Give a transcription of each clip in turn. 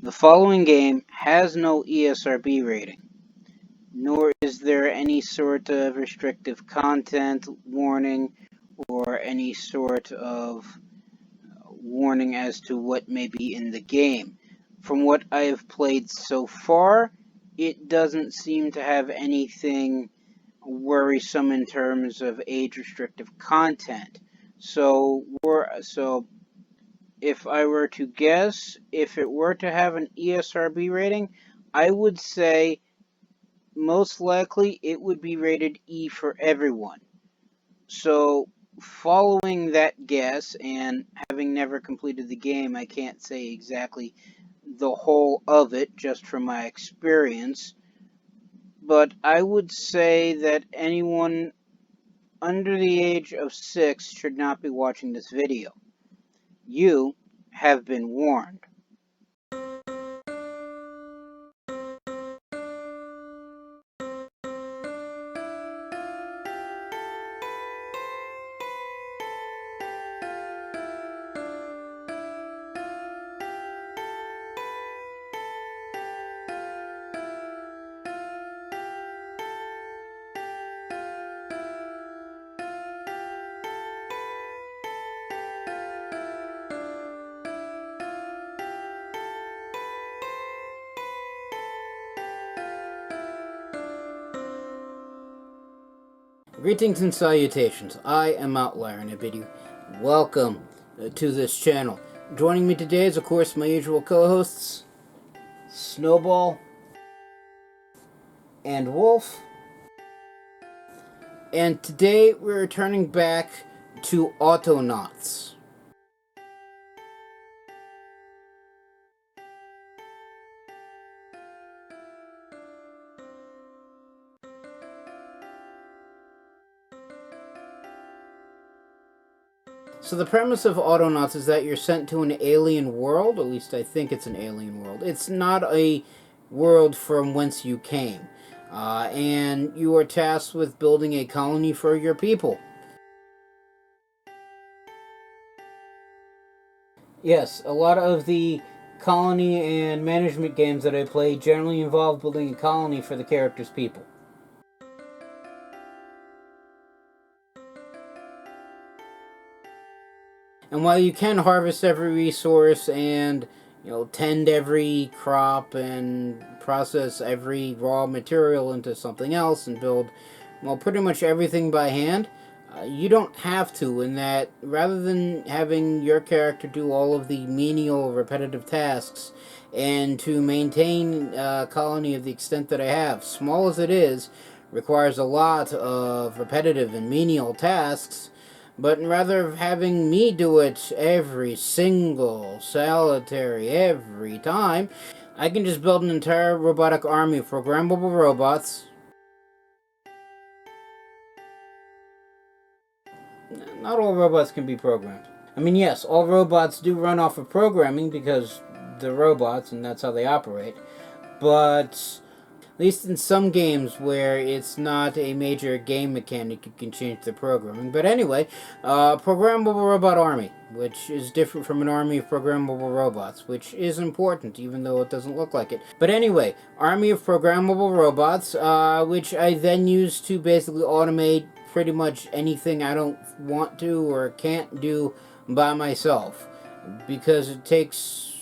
The following game has no ESRB rating, nor is there any sort of restrictive content warning or any sort of warning as to what may be in the game. From what I have played so far, it doesn't seem to have anything worrisome in terms of age-restrictive content. So if I were to guess, if it were to have an ESRB rating, I would say most likely it would be rated E for everyone. So following that guess, and having never completed the game, I can't say exactly the whole of it just from my experience, but I would say that anyone under the age of 6 should not be watching this video. You have been warned. Greetings and salutations. I am Outlier and I bid you welcome to this channel. Joining me today is, of course, my usual co-hosts, Snowball and Wolf. And today we're returning back to Autonauts. So the premise of Autonauts is that you're sent to an alien world. At least I think it's an alien world. It's not a world from whence you came. And you are tasked with building a colony for your people. Yes, a lot of the colony and management games that I play generally involve building a colony for the character's people. And while you can harvest every resource and, tend every crop and process every raw material into something else and build, pretty much everything by hand, you don't have to, in that rather than having your character do all of the menial, repetitive tasks and to maintain a colony of the extent that I have, small as it is, requires a lot of repetitive and menial tasks. But rather of having me do it every single, solitary, every time, I can just build an entire robotic army of programmable robots. Not all robots can be programmed. I mean, yes, all robots do run off of programming because they're robots and that's how they operate. But at least in some games where it's not a major game mechanic, you can change the programming. But anyway, programmable robot army, which is different from an army of programmable robots, which is important, even though it doesn't look like it. But anyway, army of programmable robots, which I then use to basically automate pretty much anything I don't want to or can't do by myself. Because it takes,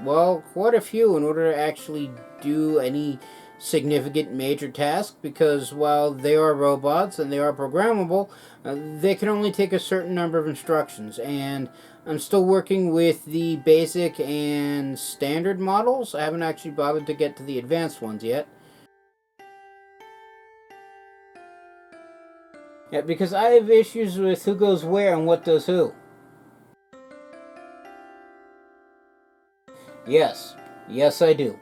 quite a few in order to actually do any significant major task, because while they are robots and they are programmable, they can only take a certain number of instructions, and I'm still working with the basic and standard models. I haven't actually bothered to get to the advanced ones yet. Yeah, because I have issues with who goes where and what does who. Yes, I do.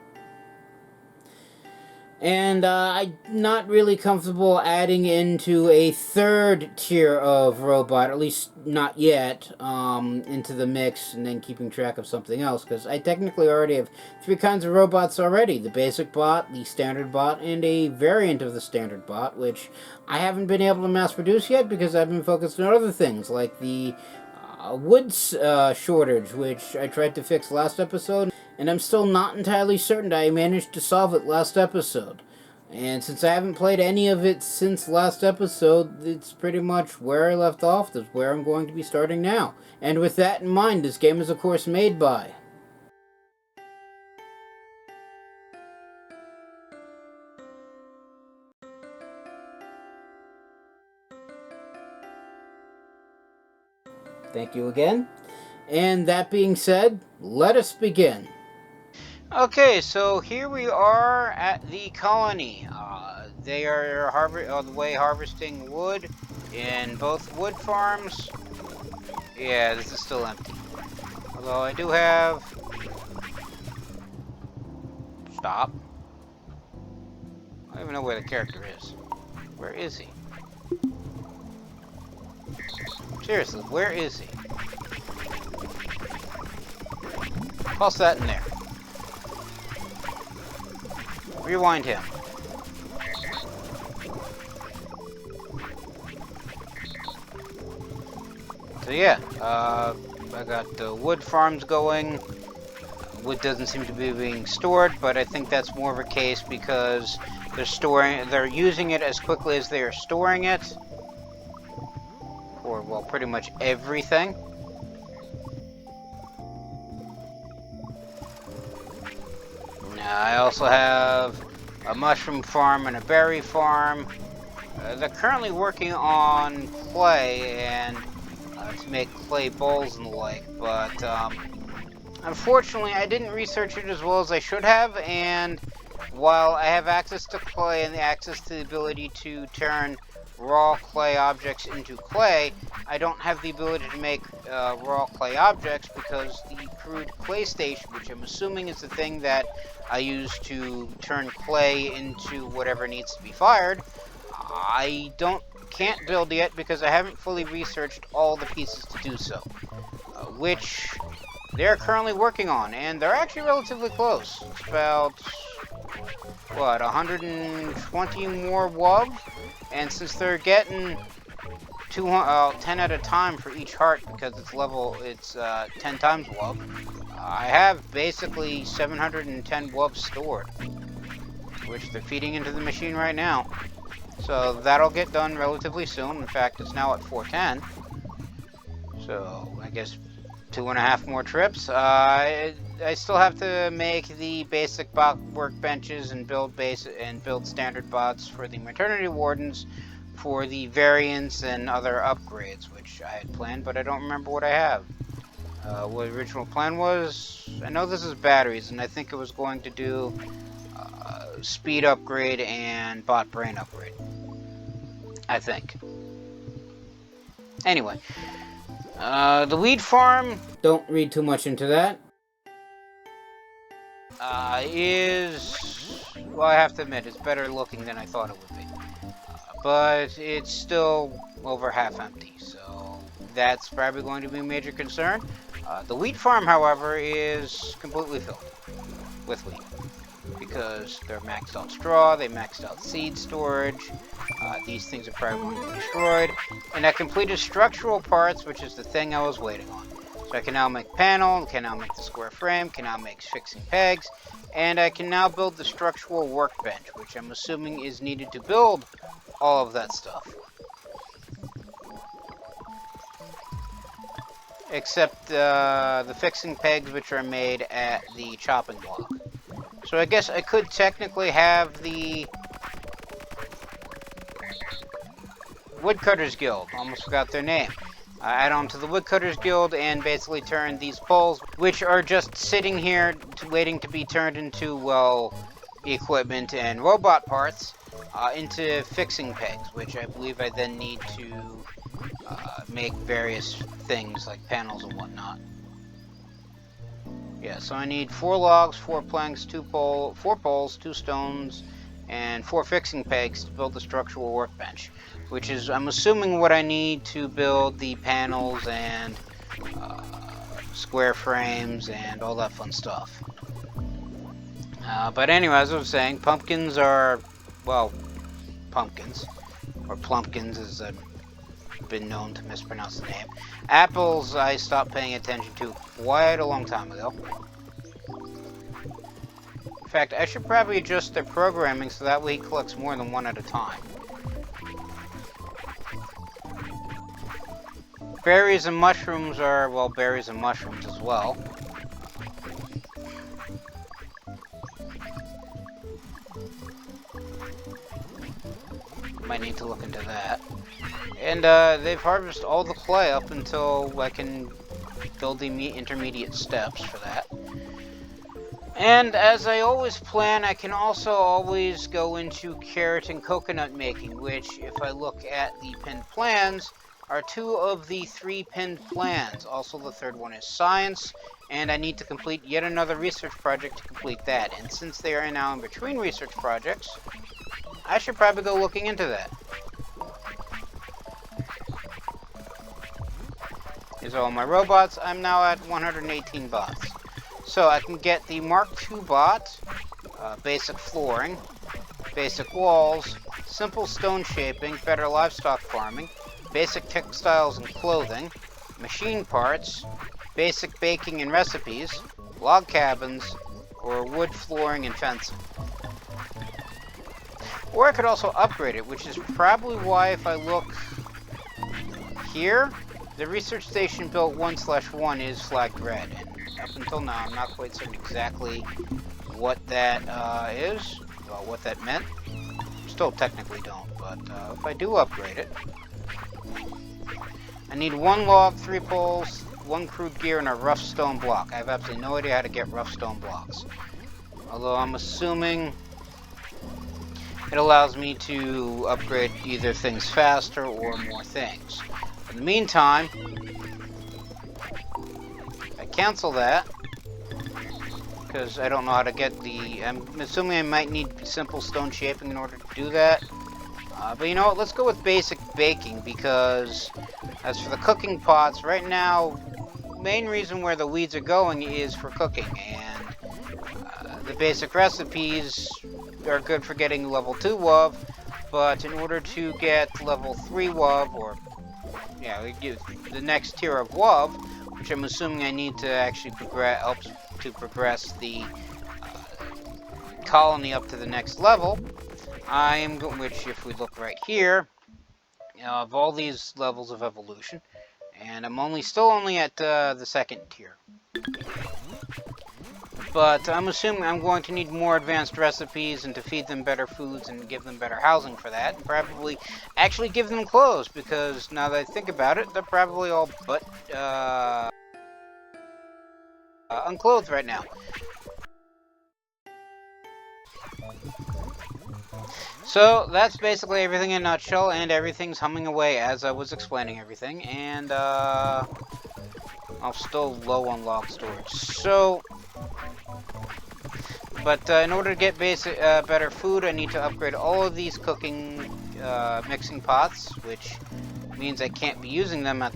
And I'm not really comfortable adding into a third tier of robot, at least not yet, into the mix and then keeping track of something else, because I technically already have 3 kinds of robots already. The basic bot, the standard bot, and a variant of the standard bot, which I haven't been able to mass produce yet because I've been focused on other things, like the wood shortage, which I tried to fix last episode, and I'm still not entirely certain that I managed to solve it last episode. And since I haven't played any of it since last episode, it's pretty much where I left off. That's where I'm going to be starting now. And with that in mind, this game is of course made by... Thank you again. And that being said, let us begin. Okay, so here we are at the colony. They are on the way harvesting wood in both wood farms. Yeah, this is still empty. Although I do have... Stop. I don't even know where the character is. Where is he? Seriously, where is he? Toss that in there. Rewind him. So yeah, I got the wood farms going. Wood doesn't seem to be being stored, but I think that's more of a case because they're using it as quickly as they are storing it. For, well, pretty much everything. I also have a mushroom farm and a berry farm. They're currently working on clay and to make clay bowls and the like, but unfortunately I didn't research it as well as I should have, and while I have access to clay and the access to the ability to turn raw clay objects into clay, I don't have the ability to make raw clay objects because the crude clay station, which I'm assuming is the thing that I use to turn clay into whatever needs to be fired, I can't build yet because I haven't fully researched all the pieces to do so, which they're currently working on, and they're actually relatively close. It's about, what, 120 more wub? And since they're getting 10 at a time for each heart because it's 10 times wub, I have basically 710 wub stored, which they're feeding into the machine right now. So that'll get done relatively soon. In fact, it's now at 410. So I guess 2.5 more trips. I still have to make the basic bot workbenches and build standard bots for the maternity wardens for the variants and other upgrades, which I had planned, but I don't remember what I have. What the original plan was, I know this is batteries, and I think it was going to do speed upgrade and bot brain upgrade. I think. Anyway. The weed farm, don't read too much into that, well, I have to admit, it's better looking than I thought it would be. But it's still over half empty, so that's probably going to be a major concern. The wheat farm, however, is completely filled with wheat because they're maxed out straw, they maxed out seed storage. These things are probably going to be destroyed. And I completed structural parts, which is the thing I was waiting on. So I can now make panel, can now make the square frame, can now make fixing pegs, and I can now build the structural workbench, which I'm assuming is needed to build all of that stuff. Except the fixing pegs, which are made at the chopping block. So I guess I could technically have the Woodcutters Guild, almost forgot their name, add on to the Woodcutters Guild and basically turn these poles, which are just sitting here waiting to be turned into, well, equipment and robot parts, into fixing pegs, which I believe I then need to make various things like panels and whatnot. Yeah, so I need 4 logs, 4 planks, 4 poles, 2 stones, and 4 fixing pegs to build the structural workbench, which is, I'm assuming, what I need to build the panels and square frames and all that fun stuff. But anyway, as I was saying, pumpkins are, well, pumpkins, or plumpkins as I've been known to mispronounce the name. Apples I stopped paying attention to quite a long time ago. fact, I should probably adjust their programming so that way he collects more than one at a time. Berries and mushrooms are, well, berries and mushrooms as well. Might need to look into that. And they've harvested all the clay up until I can build the intermediate steps for that. And as I always plan, I can also always go into carrot and coconut making, which, if I look at the pinned plans, are 2 of the 3 pinned plans. Also, the third one is science, and I need to complete yet another research project to complete that. And since they are now in between research projects, I should probably go looking into that. Here's all my robots. I'm now at 118 bots. So I can get the Mark II bot, basic flooring, basic walls, simple stone shaping, better livestock farming, basic textiles and clothing, machine parts, basic baking and recipes, log cabins, or wood flooring and fencing. Or I could also upgrade it, which is probably why if I look here, the research station built 1/1 is flagged red. And up until now, I'm not quite certain exactly what that is, well, what that meant. Still technically don't, but if I do upgrade it, I need 1 log, 3 poles, 1 crude gear, and a rough stone block. I have absolutely no idea how to get rough stone blocks. Although I'm assuming it allows me to upgrade either things faster or more things. In the meantime, I cancel that because I don't know how to get the... I'm assuming I might need simple stone shaping in order to do that. But you know what, let's go with basic baking, because as for the cooking pots, right now, main reason where the weeds are going is for cooking, and the basic recipes are good for getting level 2 WUV, but in order to get level 3 WUV, or yeah, the next tier of WUV, which I'm assuming I need to actually help to progress the colony up to the next level, I am going, which if we look right here, of all these levels of evolution, and I'm still only at the 2nd tier. But I'm assuming I'm going to need more advanced recipes and to feed them better foods and give them better housing for that, and probably actually give them clothes, because now that I think about it, they're probably all but unclothed right now. So that's basically everything in a nutshell, and everything's humming away as I was explaining everything, and I'm still low on log storage. So, but in order to get basic better food, I need to upgrade all of these cooking mixing pots, which means I can't be using them at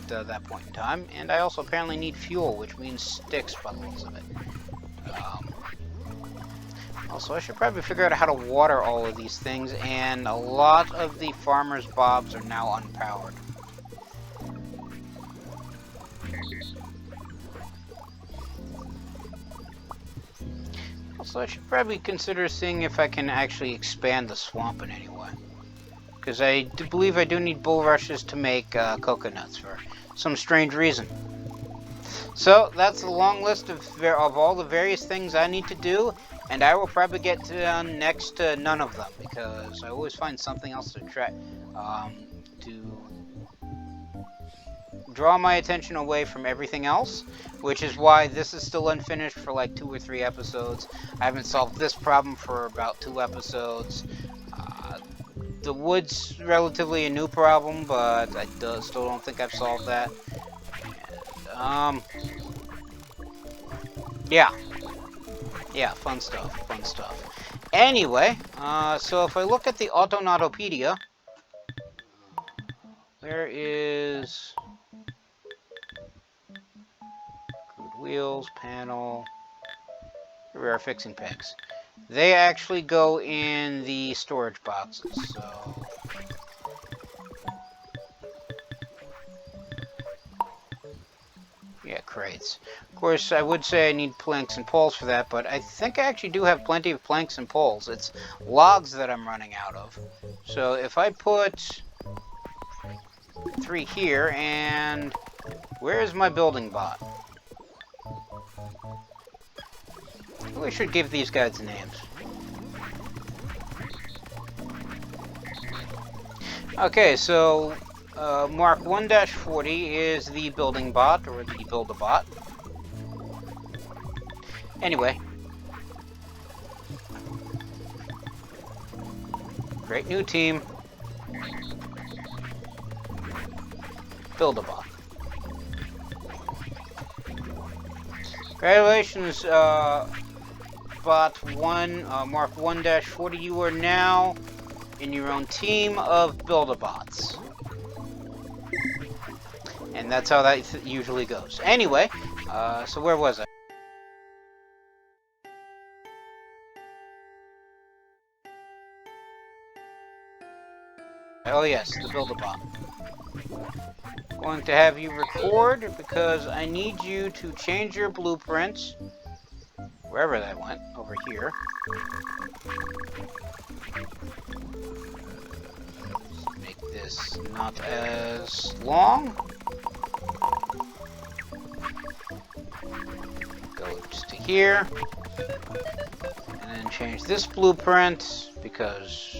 that point in time. And I also apparently need fuel, which means sticks by the looks of it. Also, I should probably figure out how to water all of these things, and a lot of the farmers' bobs are now unpowered. Also, I should probably consider seeing if I can actually expand the swamp in any way. Because I do believe I do need bulrushes to make coconuts for some strange reason. So, that's a long list of all the various things I need to do, and I will probably get to next to none of them, because I always find something else to try to draw my attention away from everything else, which is why this is still unfinished for like 2 or 3 episodes. I haven't solved this problem for about 2 episodes. The wood's relatively a new problem, but I still don't think I've solved that. And, yeah, fun stuff. Anyway, so if I look at the Autonautopedia, there is crude wheels, panel, rear fixing pegs. They actually go in the storage boxes, so Yeah, crates. Of course, I would say I need planks and poles for that, but I think I actually do have plenty of planks and poles. It's logs that I'm running out of. So if I put 3 here, and where's my building bot? We should give these guys names. Okay, so Mark 1-40 is the building bot, or the build-a-bot. Anyway. Great new team. Build-a-bot. Congratulations, Bot 1, Mark 1-40. You are now in your own team of Build-a-bots. And that's how that usually goes. Anyway, so where was I? Oh yes, the Build-a-bot. Going to have you record because I need you to change your blueprints, wherever that went, over here. Let's make this not as long. Go just to here. And then change this blueprint because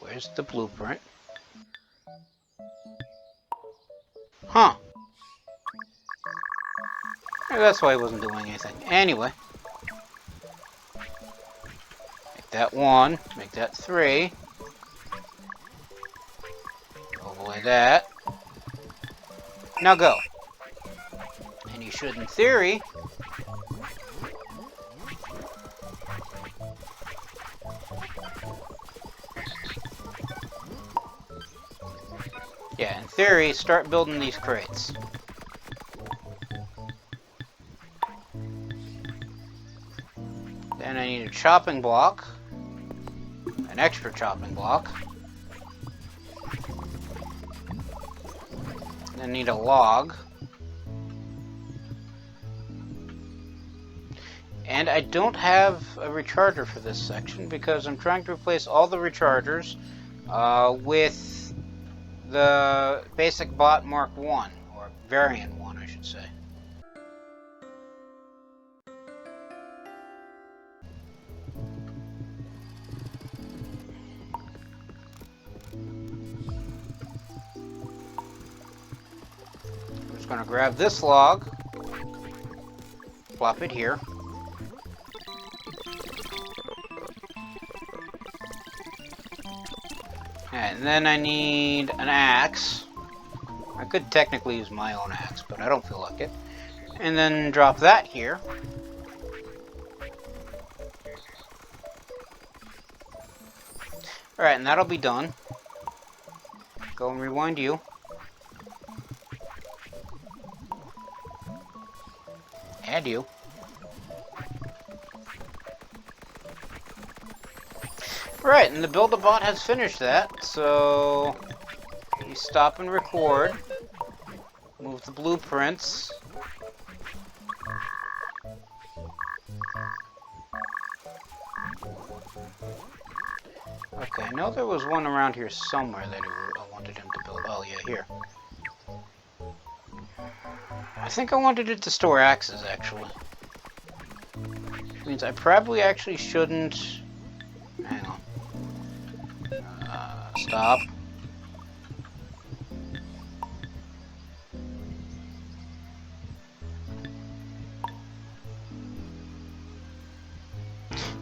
where's the blueprint? Huh. Maybe that's why I wasn't doing anything. Anyway. Make that 1. Make that 3. Overlay that. Now go. And you should, in theory, start building these crates. Then I need a chopping block, an extra chopping block. Then I need a log. And I don't have a recharger for this section because I'm trying to replace all the rechargers with the basic bot Mark 1, or variant 1, I should say. I'm just going to grab this log, plop it here. And then I need an axe. I could technically use my own axe, but I don't feel like it. And then drop that here. Alright, and that'll be done. Go and rewind you. And you. Right, and the Build-a-bot has finished that, so you stop and record, move the blueprints, okay, I know there was one around here somewhere that I wanted him to build. Oh yeah, here. I think I wanted it to store axes, actually. Which means I probably actually shouldn't... Hang on. Stop.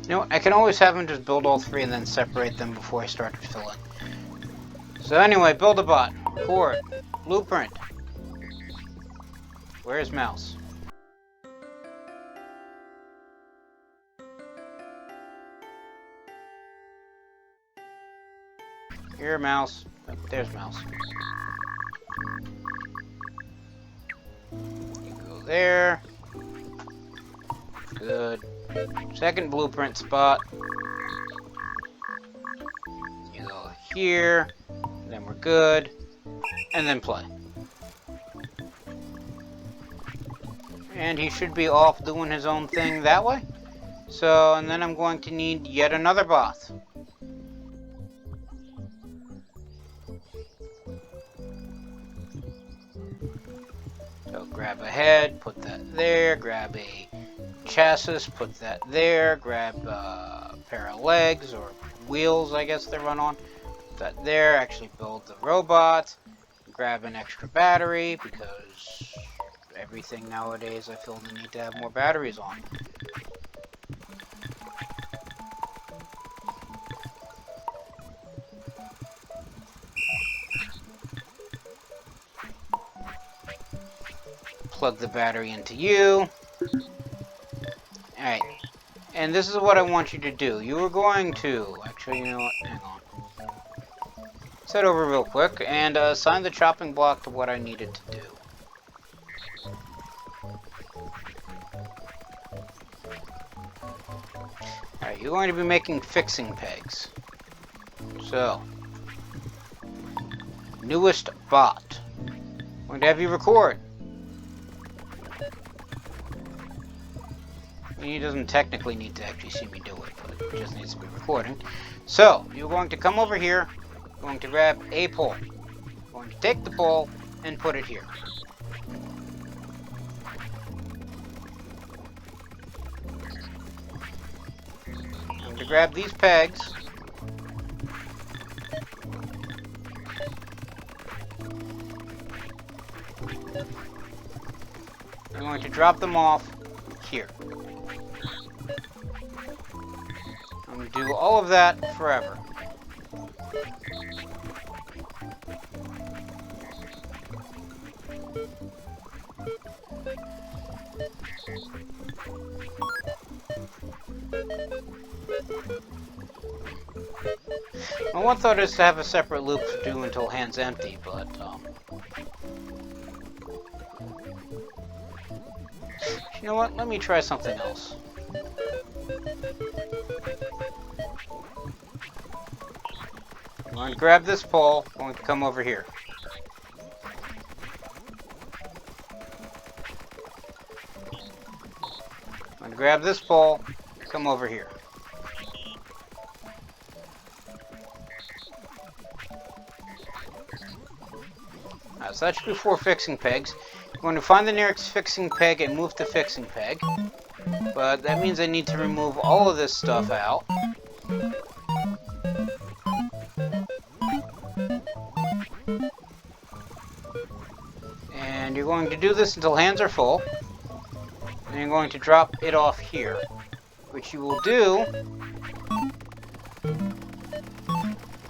You know what? I can always have him just build all 3 and then separate them before I start to fill in. So anyway, Build-a-bot. Record. Blueprint. Where's mouse? Here, mouse. Oh, there's mouse. You go there. Good. Second blueprint spot. You go here, then we're good, and then play. And he should be off doing his own thing that way. So, and then I'm going to need yet another bot. So grab a head, put that there, grab a chassis, put that there, grab a pair of legs, or wheels I guess they run on, put that there, actually build the robot, grab an extra battery, because everything nowadays I feel the need to have more batteries on. Plug the battery into you. Alright, and this is what I want you to do. You are going to, actually, you know what, hang on. Let's head over real quick and assign the chopping block to what I need it to do. Alright, you're going to be making fixing pegs. So, newest bot. I'm going to have you record. He doesn't technically need to actually see me do it, but it just needs to be recording. So, you're going to come over here, going to grab a pole. Going to take the pole and put it here. I'm going to grab these pegs. I'm going to drop them off here. I'm going to do all of that forever. My one thought is to have a separate loop to do until hands empty, but you know what? Let me try something else. I'm going to grab this pole. I'm going to come over here. I'm going to grab this pole. Come over here. So that should be 4 fixing pegs. I'm going to find the nearest fixing peg and move the fixing peg. But that means I need to remove all of this stuff out. And you're going to do this until hands are full. And you're going to drop it off here. Which you will do...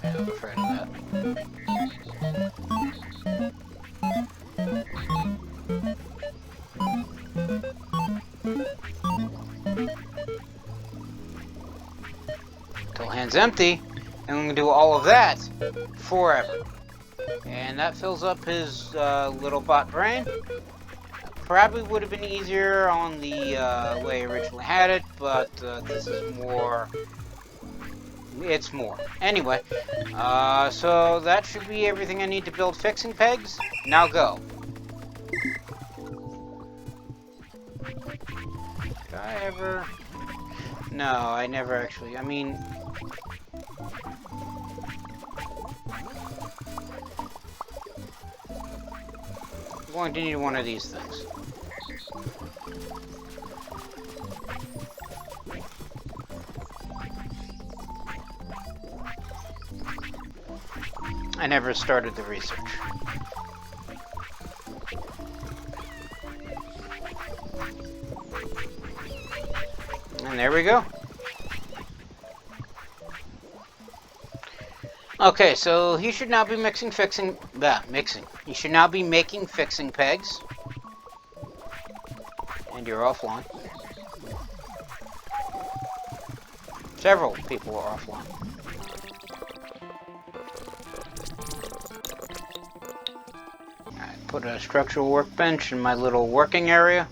I'm afraid of that. Until hands empty, and I'm going to do all of that forever. And that fills up his little bot brain. Probably would have been easier on the way I originally had it, but this is more... It's more. Anyway, so that should be everything I need to build fixing pegs. Now go. Did I ever... No, I never actually... I mean... I'm going to need one of these things. I never started the research. And there we go. Okay, so he should now be mixing. He should now be making fixing pegs. And you're offline. Several people are offline. Alright, put a structural workbench in my little working area.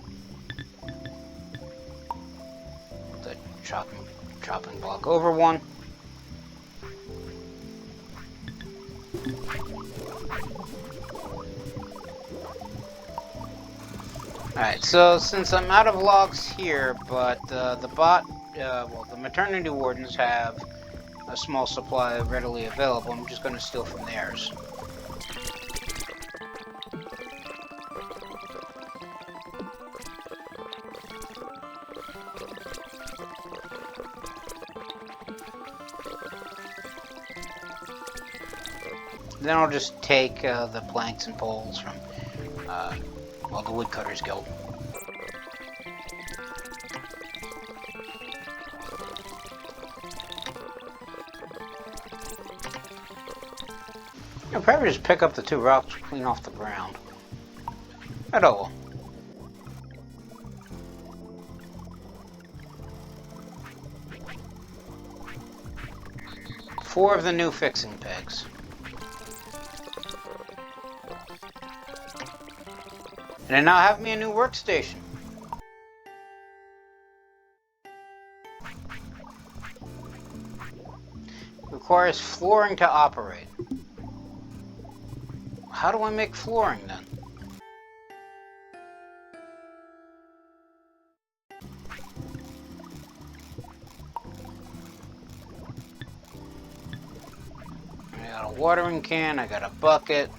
Put the chopping block over one. Alright, so since I'm out of logs here, but the bot, well, the maternity wardens have a small supply readily available, I'm just going to steal from theirs. Then I'll just take the planks and poles from, well, the Woodcutters Guild. I'll probably just pick up the 2 rocks and clean off the ground. But oh well. Four of the new fixing pegs. And I now have me a new workstation. Requires flooring to operate. How do I make flooring then? I got a watering can, I got a bucket,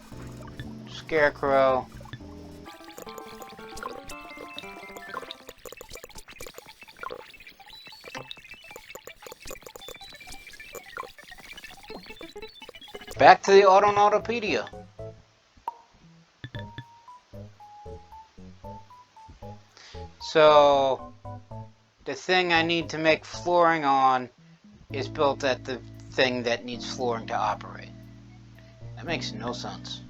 scarecrow. Back to the Autonautpedia. So, the thing I need to make flooring on is built at the thing that needs flooring to operate. That makes no sense.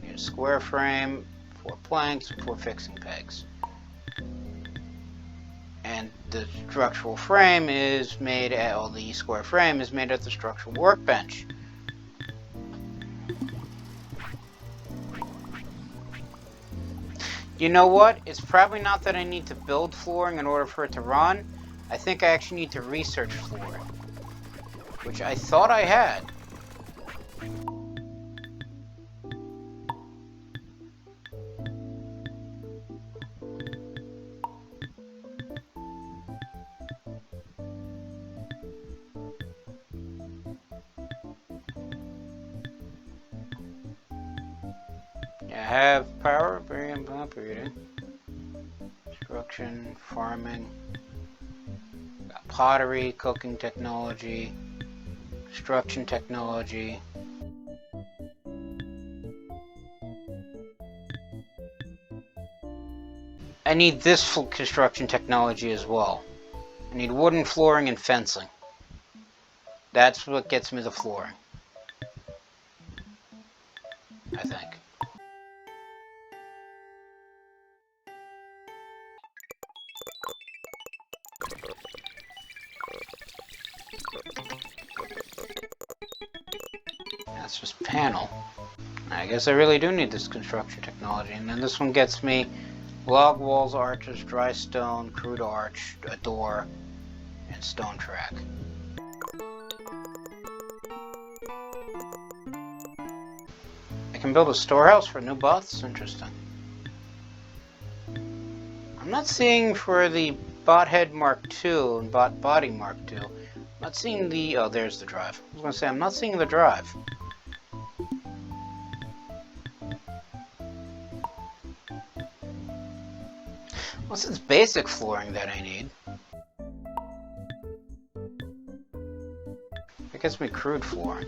Need a square frame, 4 planks, and 4 fixing pegs. And the structural frame is made at, well, the square frame is made at the structural workbench. You know what? It's probably not that I need to build flooring in order for it to run. I think I actually need to research flooring, which I thought I had. I have power, barium, operating, construction, farming, got pottery, cooking technology, construction technology. I need this construction technology as well. I need wooden flooring and fencing. That's what gets me the flooring, I think. That's just panel. I guess I really do need this construction technology. And then this one gets me log walls, arches, dry stone, crude arch, a door, and stone track. I can build a storehouse for new bots? Interesting. I'm not seeing for the bot head Mark II and bot body Mark II. I'm not seeing the... oh, there's the drive. I was going to say, I'm not seeing the drive. What's this basic flooring that I need? It gets me crude flooring.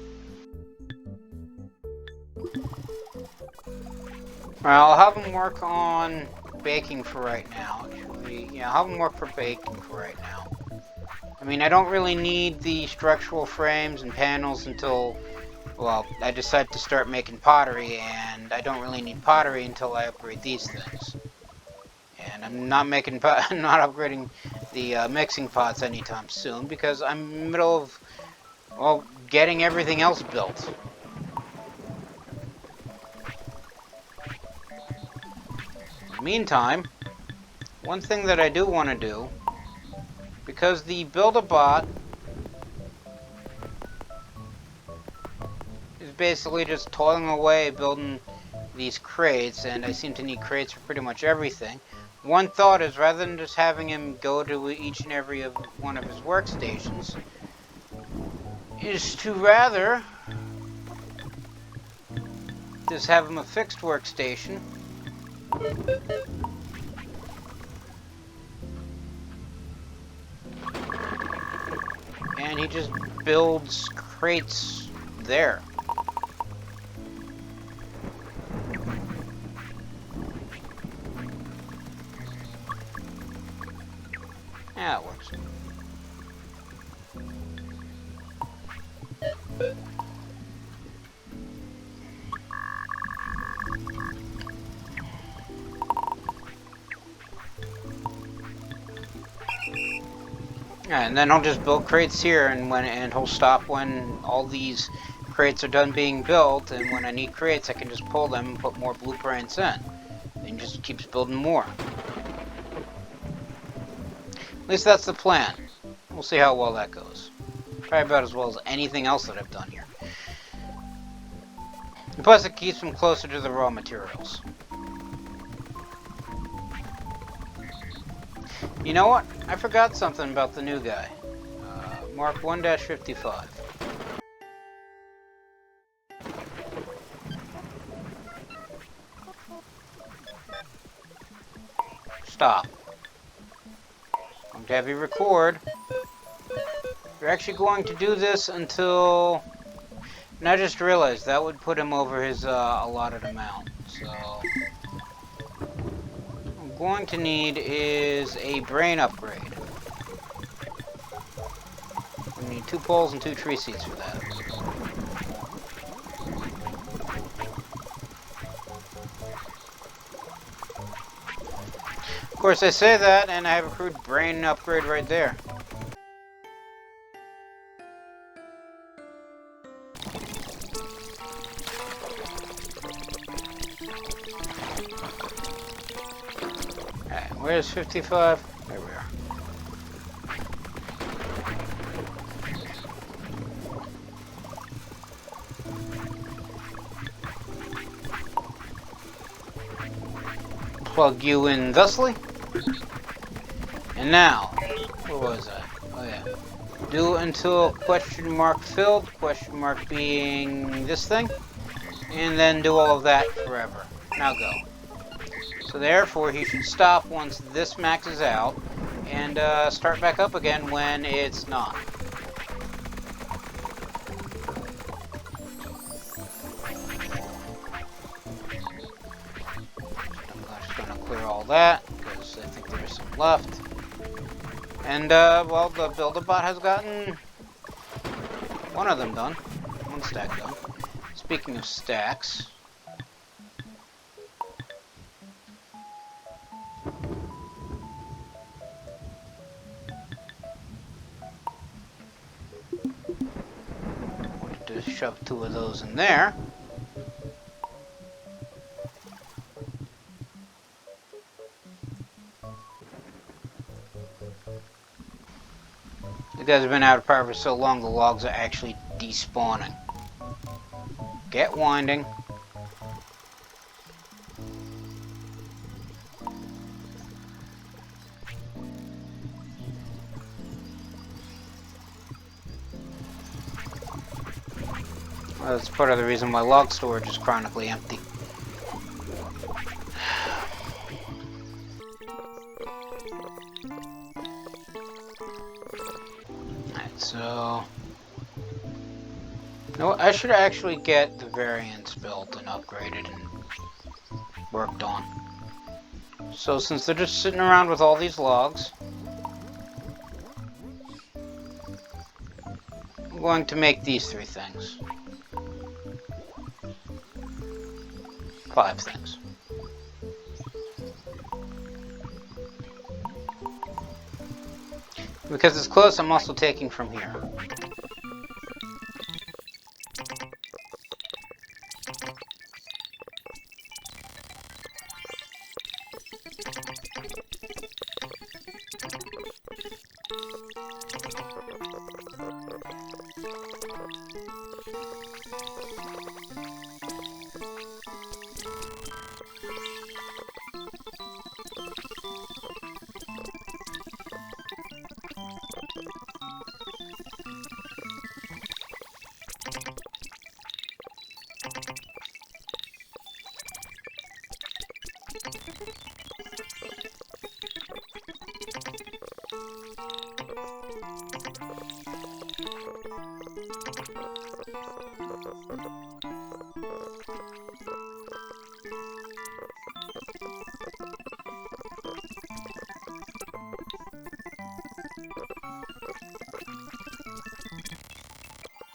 I'll have them work on baking for right now. Actually, yeah, I'll have them work for baking for right now. I mean, I don't really need the structural frames and panels until, well, I decide to start making pottery, and I don't really need pottery until I upgrade these things. And I'm not making, I'm not upgrading the mixing pots anytime soon because I'm in the middle of, well, getting everything else built. In the meantime, one thing that I do want to do, because the Build-A-Bot is basically just toiling away building these crates, and I seem to need crates for pretty much everything. One thought is, rather than just having him go to each and every one of his workstations, is to rather just have him a fixed workstation. And he just builds crates there. Yeah, it works. And then I'll just build crates here, and he'll stop when all these crates are done being built, and when I need crates I can just pull them and put more blueprints in. And just keeps building more. At least that's the plan. We'll see how well that goes. Probably about as well as anything else that I've done here. And plus it keeps them closer to the raw materials. You know what? I forgot something about the new guy. Mark 1-55. Stop. I'm going to have you record. You're actually going to do this until... And I just realized that would put him over his allotted amount. So... what I'm going to need is a brain upgrade. We need 2 poles and 2 tree seeds for that. Of course, I say that, and I have a crude brain upgrade right there. Alright, where's 55? There we are. Plug you in thusly. And now, where was I? Oh yeah. Do until question mark filled, question mark being this thing, and then do all of that forever. Now go. So therefore he should stop once this maxes out, and start back up again when it's not. I'm just going to clear all that, because I think there's some left. And, well, the Build-A-Bot has gotten one of them done. One stack done. Speaking of stacks... wanted to shove 2 of those in there. The guys have been out of power for so long, the logs are actually despawning. Get winding. Well, that's part of the reason why log storage is chronically empty. So, no, I should actually get the variants built and upgraded and worked on. So since they're just sitting around with all these logs, I'm going to make these 3 things. 5 things. Because it's close, I'm also taking from here.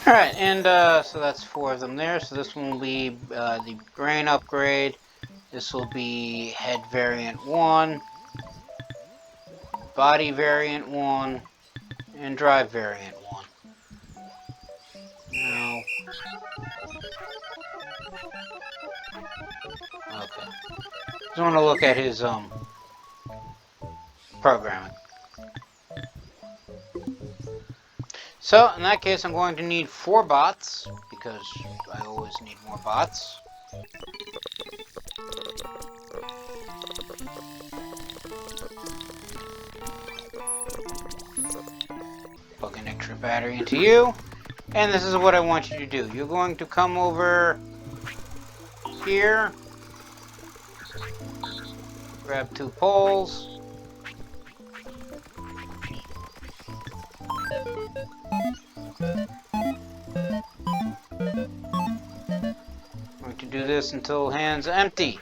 Alright, and so that's 4 of them there. So this one will be the brain upgrade. This will be head variant 1, body variant 1, and drive variant 1. Now, okay. Just want to look at his programming. So, in that case, I'm going to need 4 bots, because I always need more bots. Plug an extra battery into you. And this is what I want you to do. You're going to come over here, grab 2 poles, going to do this until hands empty.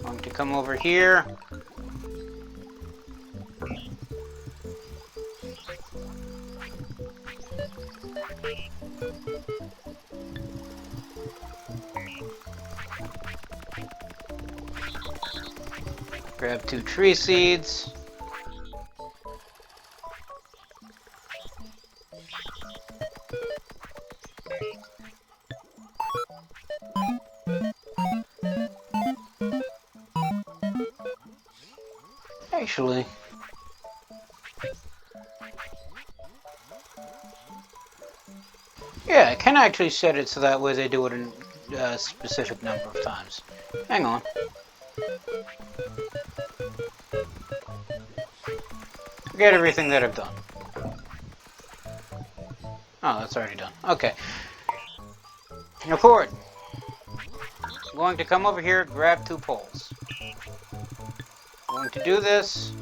Going to come over here, grab 2 tree seeds, actually, yeah, I can actually set it so that way they do it in a specific number of times. Hang on. Forget everything that I've done. Oh, that's already done. Okay. Record. I'm going to come over here, grab 2 poles. I'm going to do this.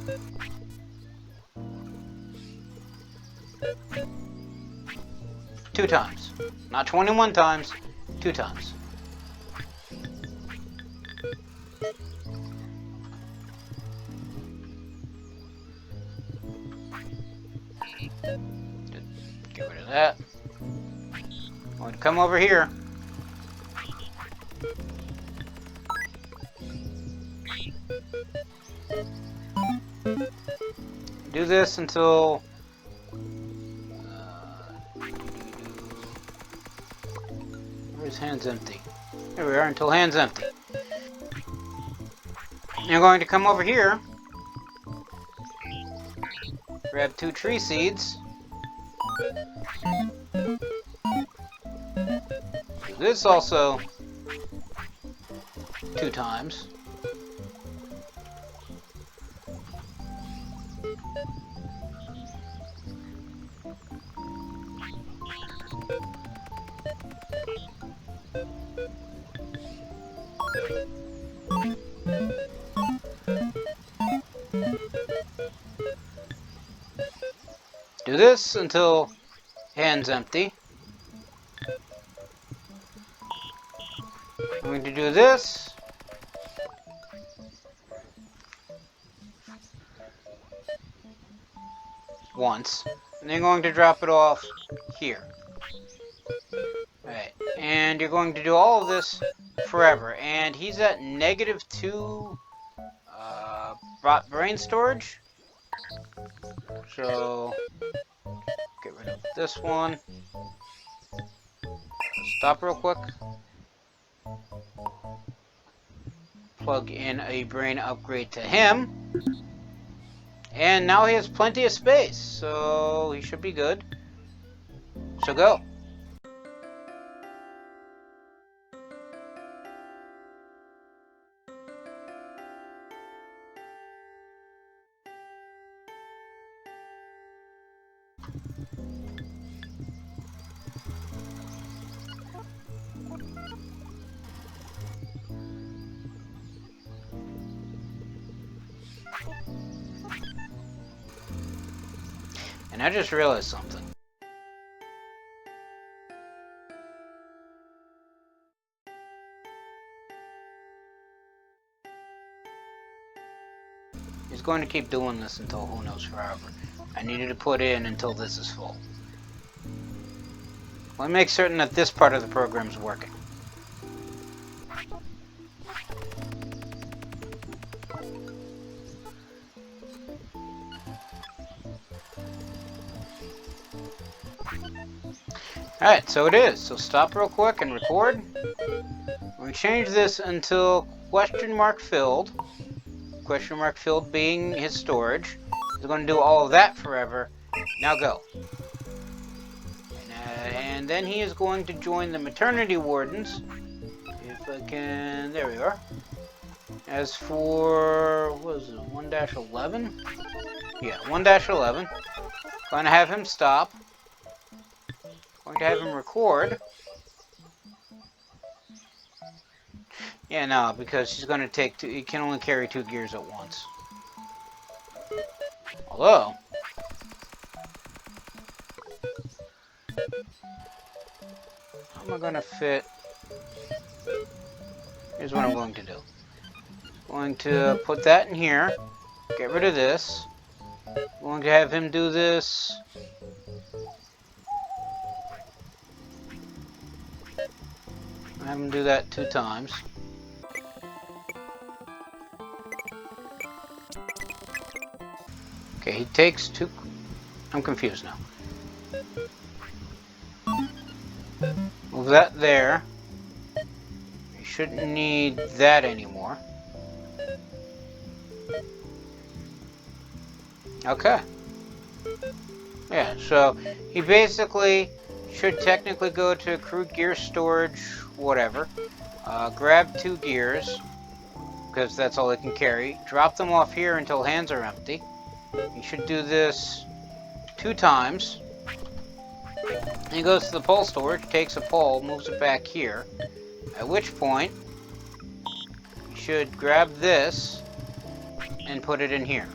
Two times. Not 21 times, 2 times. Get rid of that. I'm going to come over here. Do this until where's hands empty? There we are, until hands empty. You're going to come over here, grab 2 tree seeds, do this also 2 times. Do this until hands empty. I'm going to do this. Once. And then you're going to drop it off here. Alright. And you're going to do all of this forever. And he's at -2 brain storage. So get rid of this one. Stop real quick. Plug in a brain upgrade to him. And now he has plenty of space, so he should be good. So go. And I just realized something. He's going to keep doing this until who knows forever. I needed to put in until this is full. Let me make certain that this part of the program is working. Alright, so it is. So stop real quick and record. We change this until question mark filled. Question mark filled being his storage. He's going to do all of that forever. Now go. And then he is going to join the maternity wardens. If I can... There we are. As for... What is it? 1-11? Yeah, 1-11. Going to have him stop. Going to have him record. Yeah, no, because he's going to take two... He can only carry 2 gears at once. Although... How am I going to fit... Here's what I'm going to do. Going to put that in here. Get rid of this. Going to have him do this. Have him do that 2 times. Okay, he takes 2... I'm confused now. Move that there. You shouldn't need that anymore. Okay. Yeah, so he basically should technically go to crude gear storage, whatever. Grab 2 gears, because that's all he can carry. Drop them off here until hands are empty. He should do this 2 times. He goes to the pole storage, takes a pole, moves it back here. At which point, you should grab this and put it in here.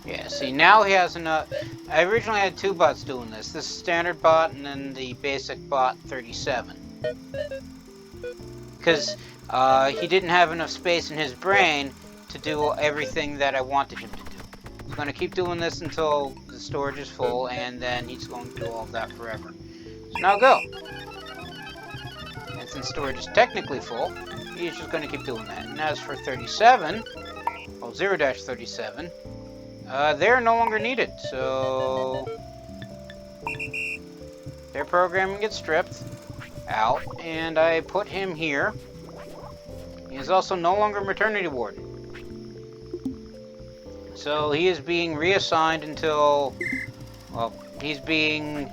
Yeah, see, now he has enough. I originally had 2 bots doing this. This standard bot and then the basic bot 37. Because he didn't have enough space in his brain to do everything that I wanted him to do. He's going to keep doing this until the storage is full, and then he's going to do all of that forever. So now go. And since storage is technically full, he's just going to keep doing that. And as for 37, well, 0-37, they're no longer needed, so their programming gets stripped out, and I put him here. He is also no longer maternity warden. So he is being reassigned until, well, he's being...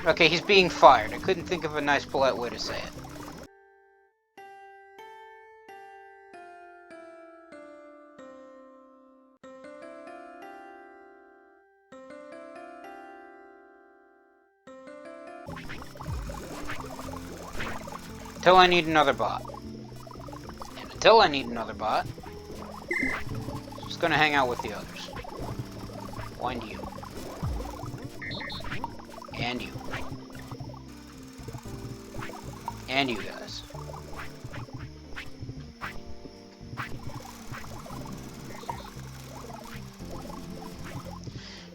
Okay, he's being fired. I couldn't think of a nice, polite way to say it. Until I need another bot. And until I need another bot, I'm just gonna hang out with the others. Wind you. And you. And you guys.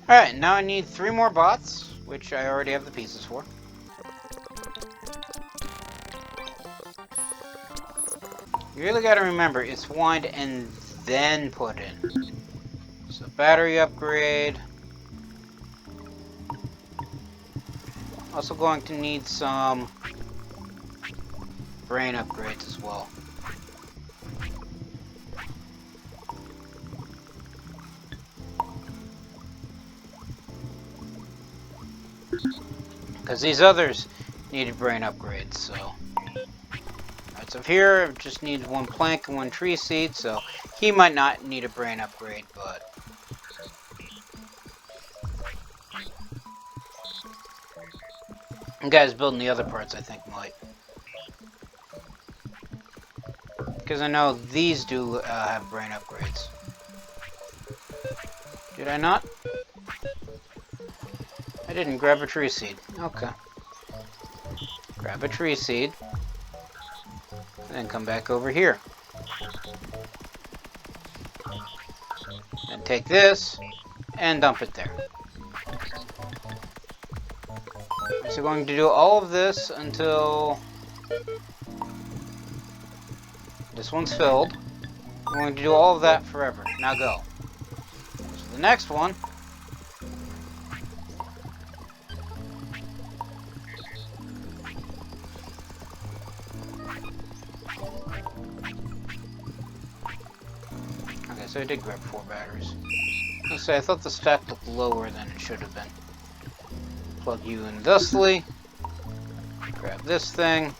Alright, now I need 3 more bots, which I already have the pieces for. You really gotta remember, it's wind and then put in. So battery upgrade. Also going to need some brain upgrades as well. Because these others needed brain upgrades, so... Alright, so here it just needs 1 plank and 1 tree seed, so he might not need a brain upgrade, but... The guys building the other parts, I think, might. Because I know these do have brain upgrades. Did I not? I didn't grab a tree seed. Okay. Grab a tree seed. And then come back over here. And take this and dump it there. So we're going to do all of this until this one's filled. We're going to do all of that forever. Now go. So the next one. Okay, so I did grab 4 batteries. Let's say I thought the stack looked lower than it should have been. Plug you in thusly. Grab this thing.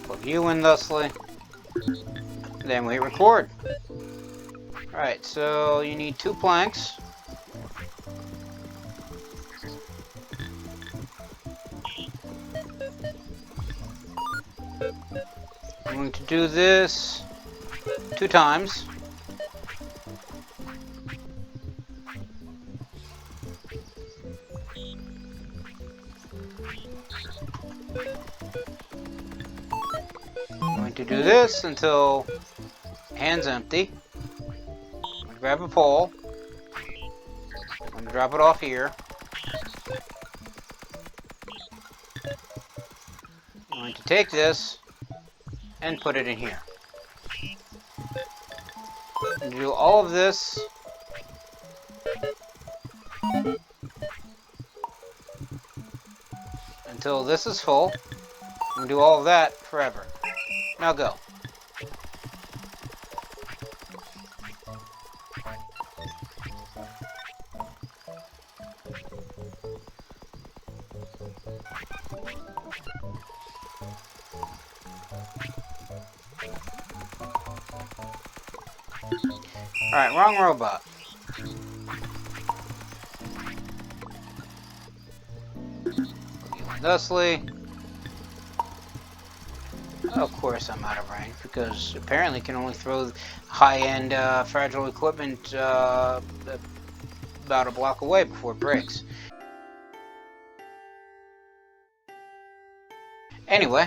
Plug you in thusly. Then we hit record. Alright, so you need 2 planks. I'm going to do this 2 times. I'm going to do this until hand's empty. I'm going to grab a pole. I'm going to drop it off here. I'm going to take this and put it in here. I'm going to do all of this until this is full. I'm going to do all of that forever. Now go. Alright, wrong robot. Thusly. Of course I'm out of range, because apparently can only throw high-end fragile equipment about a block away before it breaks. Anyway,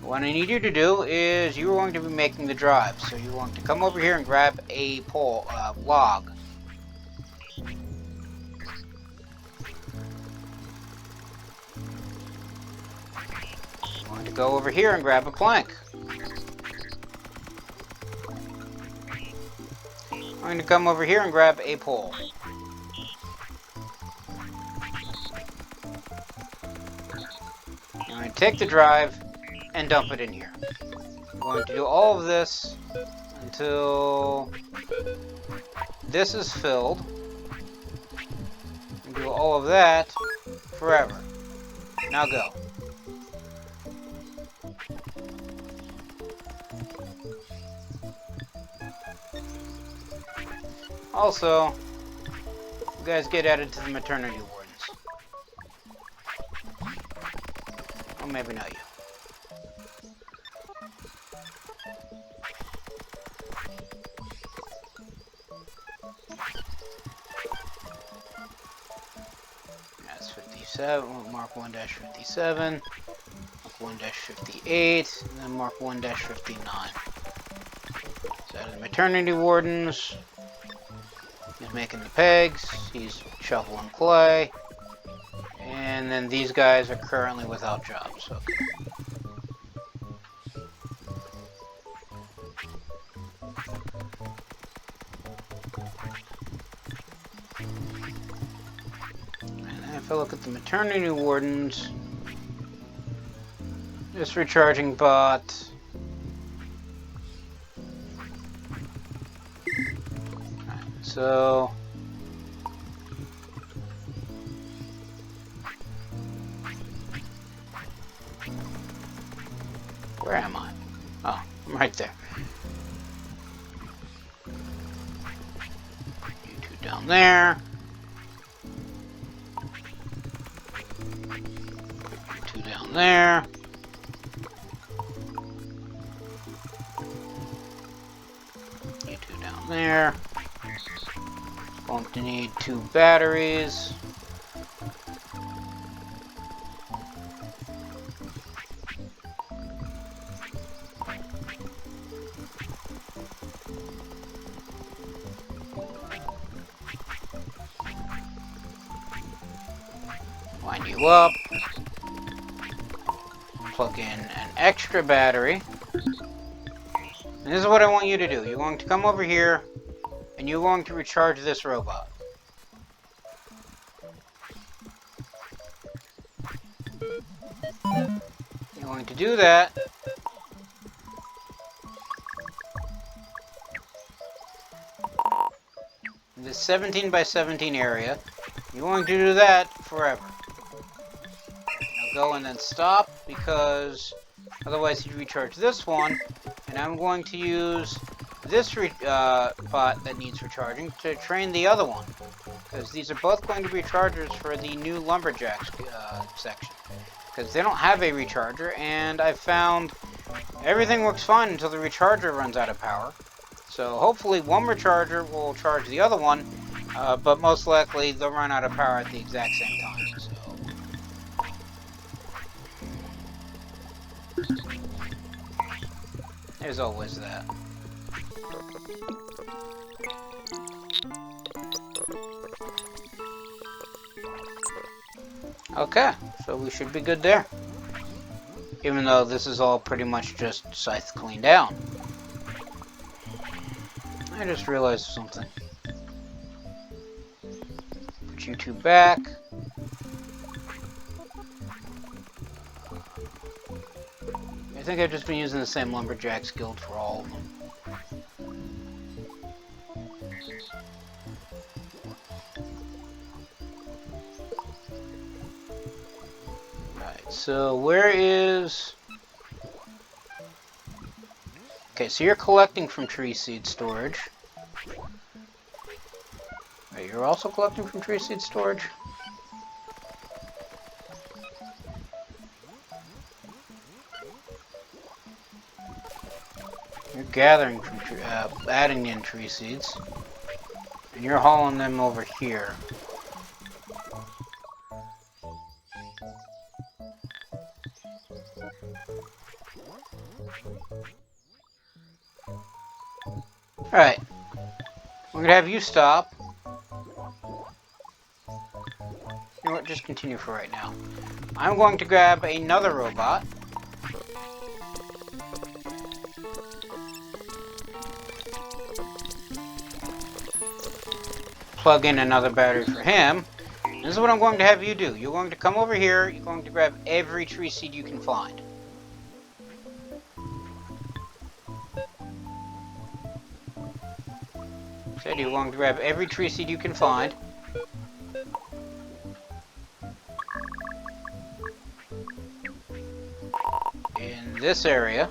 what I need you to do is you're going to be making the drive. So you're going to come over here and grab a pole, log. I'm going to go over here and grab a plank. I'm going to come over here and grab a pole. I'm going to take the drive and dump it in here. I'm going to do all of this until this is filled. And do all of that forever. Now go. Also, you guys get added to the maternity wardens. Or maybe not you. That's 57, we'll mark 1-57, mark 1-58, and then mark 1-59. So out of the maternity wardens. He's making the pegs, he's shoveling clay, and then these guys are currently without jobs. Okay. And if I look at the maternity wardens, just recharging bot. So where am I? Oh, I'm right there. You two down there. Put you two down there. there. Going to need 2 batteries. Wind you up. Plug in an extra battery. And this is what I want you to do. You're going to come over here, and you're going to recharge this robot. You're going to do that. In this 17 by 17 area, you're going to do that forever. Now go and then stop, because otherwise you recharge this one, and I'm going to use this bot that needs recharging to train the other one, because these are both going to be rechargers for the new lumberjacks section, because they don't have a recharger, and I've found everything works fine until the recharger runs out of power. So hopefully one recharger will charge the other one, but most likely they'll run out of power at the exact same time. So there's always that. Okay, so we should be good there. Even though this is all pretty much just scythe cleaned down. I just realized something. Put you 2 back. I think I've just been using the same Lumberjacks guild for all of them. Right, so where is... Okay, so you're collecting from tree seed storage. Right, you're also collecting from tree seed storage? You're gathering from adding in tree seeds. And you're hauling them over here. Alright. We're gonna have you stop. You know what, just continue for right now. I'm going to grab another robot. Plug in another battery for him. This is what I'm going to have you do. You're going to come over here, you're going to grab every tree seed you can find. Said you're going to grab every tree seed you can find. In this area.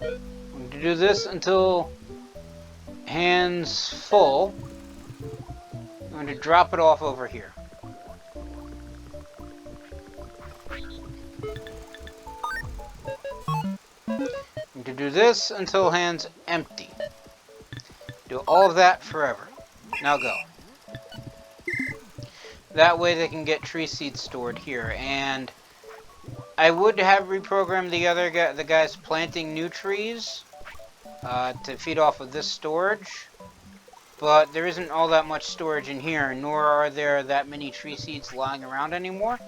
I'm going to do this until hands full. I'm going to drop it off over here. To do this until hands empty. Do all of that forever. Now go. That way they can get tree seeds stored here. And I would have reprogrammed the guys planting new trees to feed off of this storage. But there isn't all that much storage in here, nor are there that many tree seeds lying around anymore.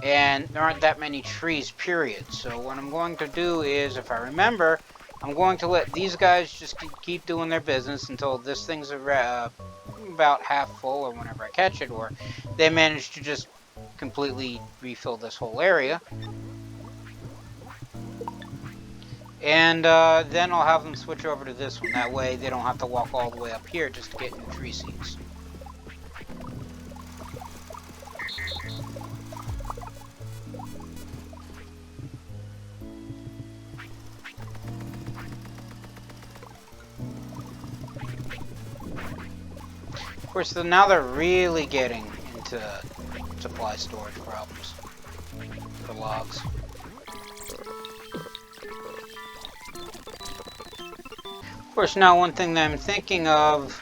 And there aren't that many trees, period. So what I'm going to do is, if I remember, I'm going to let these guys just keep doing their business until this thing's about half full, or whenever I catch it, or they manage to just completely refill this whole area. And then I'll have them switch over to this one. That way they don't have to walk all the way up here just to get new tree seeds. Of course, now they're really getting into supply storage problems for logs. Of course, now one thing that I'm thinking of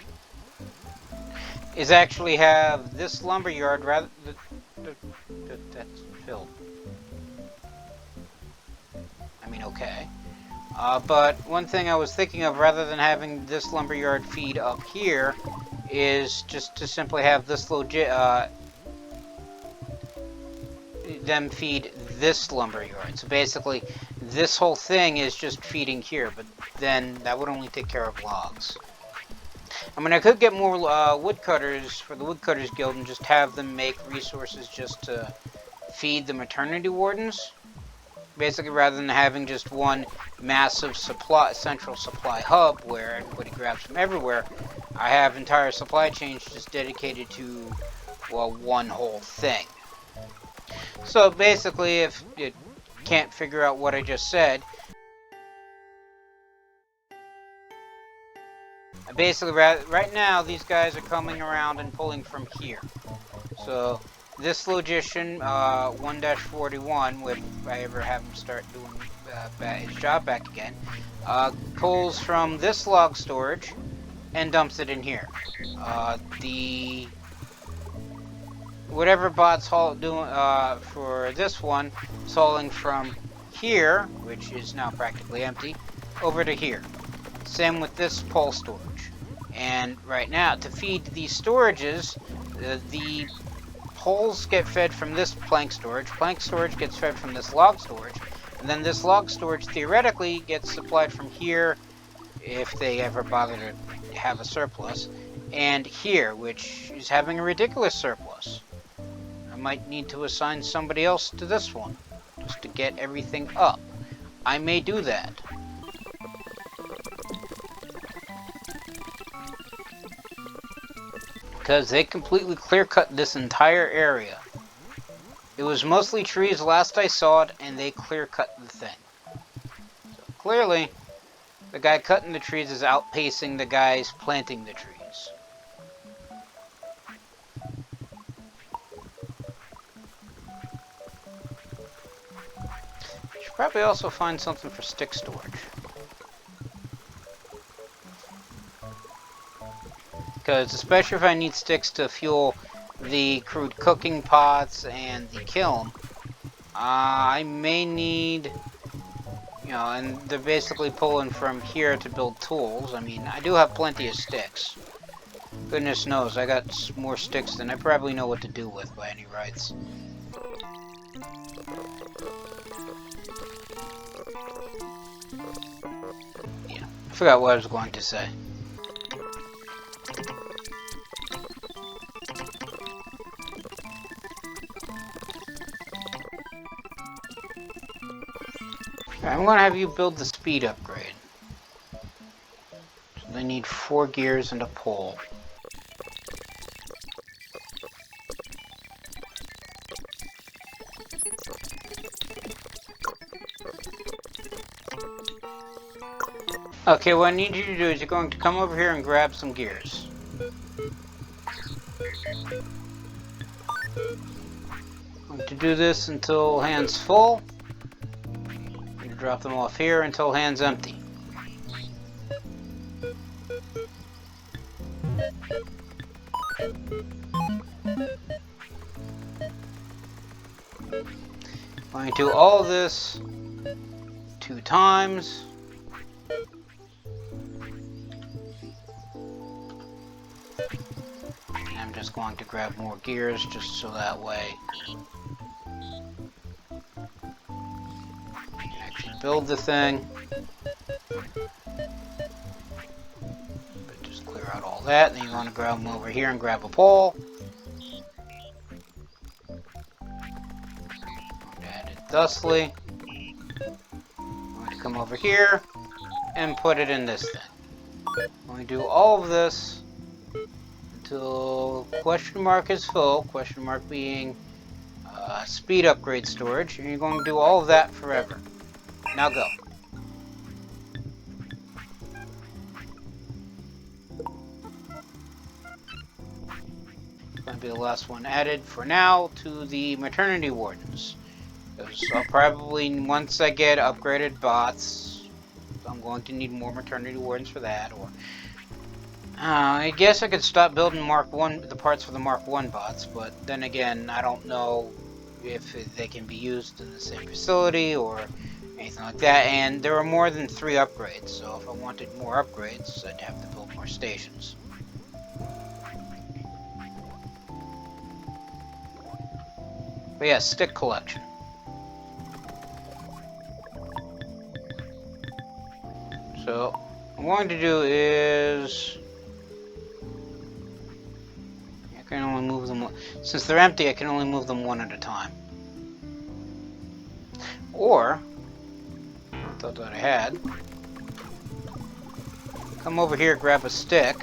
is actually have this lumberyard rather... That's filled. I mean, okay. But one thing I was thinking of, rather than having this lumberyard feed up here, is just to simply have this them feed this lumberyard. So basically, this whole thing is just feeding here, but then that would only take care of logs. I mean, I could get more woodcutters for the Woodcutters Guild and just have them make resources just to feed the maternity wardens. Basically, rather than having just one massive central supply hub where everybody grabs from everywhere, I have entire supply chains just dedicated to, well, one whole thing. So basically, if you can't figure out what I just said, basically right now these guys are coming around and pulling from here. So this logician, 1-41, if I ever have him start doing his job back again, pulls from this log storage and dumps it in here. Whatever bot's doing for this one is hauling from here, which is now practically empty, over to here. Same with this pole storage. And right now, to feed these storages, the poles get fed from this plank storage gets fed from this log storage, and then this log storage theoretically gets supplied from here, if they ever bother to have a surplus, and here, which is having a ridiculous surplus. I might need to assign somebody else to this one, just to get everything up. I may do that. Because they completely clear-cut this entire area. It was mostly trees last I saw it, and they clear-cut the thing. So clearly, the guy cutting the trees is outpacing the guys planting the trees. Should probably also find something for stick storage. Because especially if I need sticks to fuel the crude cooking pots and the kiln, I may need, and they're basically pulling from here to build tools. I mean, I do have plenty of sticks. Goodness knows, I got more sticks than I probably know what to do with by any rights. Yeah, I forgot what I was going to say. I'm going to have you build the speed upgrade. So they need 4 gears and a pole. Okay, what I need you to do is you're going to come over here and grab some gears. I'm going to do this until hand's full. Drop them off here until hand's empty. Going to do all of this 2 times. And I'm just going to grab more gears just so that way build the thing. But just clear out all that. Then you want to grab them over here and grab a pole. Add it thusly. I'm going to come over here and put it in this thing. I'm going to do all of this until question mark is full. Question mark being speed upgrade storage. And you're going to do all of that forever. Now go. Going to be the last one added for now to the maternity wardens. Because I'll probably, once I get upgraded bots, I'm going to need more maternity wardens for that. Or I guess I could stop building the parts for the Mark 1 bots, but then again, I don't know if they can be used in the same facility or anything like that. And there are more than 3 upgrades, so if I wanted more upgrades, I'd have to build more stations. But yeah, stick collection. So, what I'm going to do is... I can only move them... Since they're empty, I can only move them one at a time. Or, I thought that I had... Come over here, grab a stick.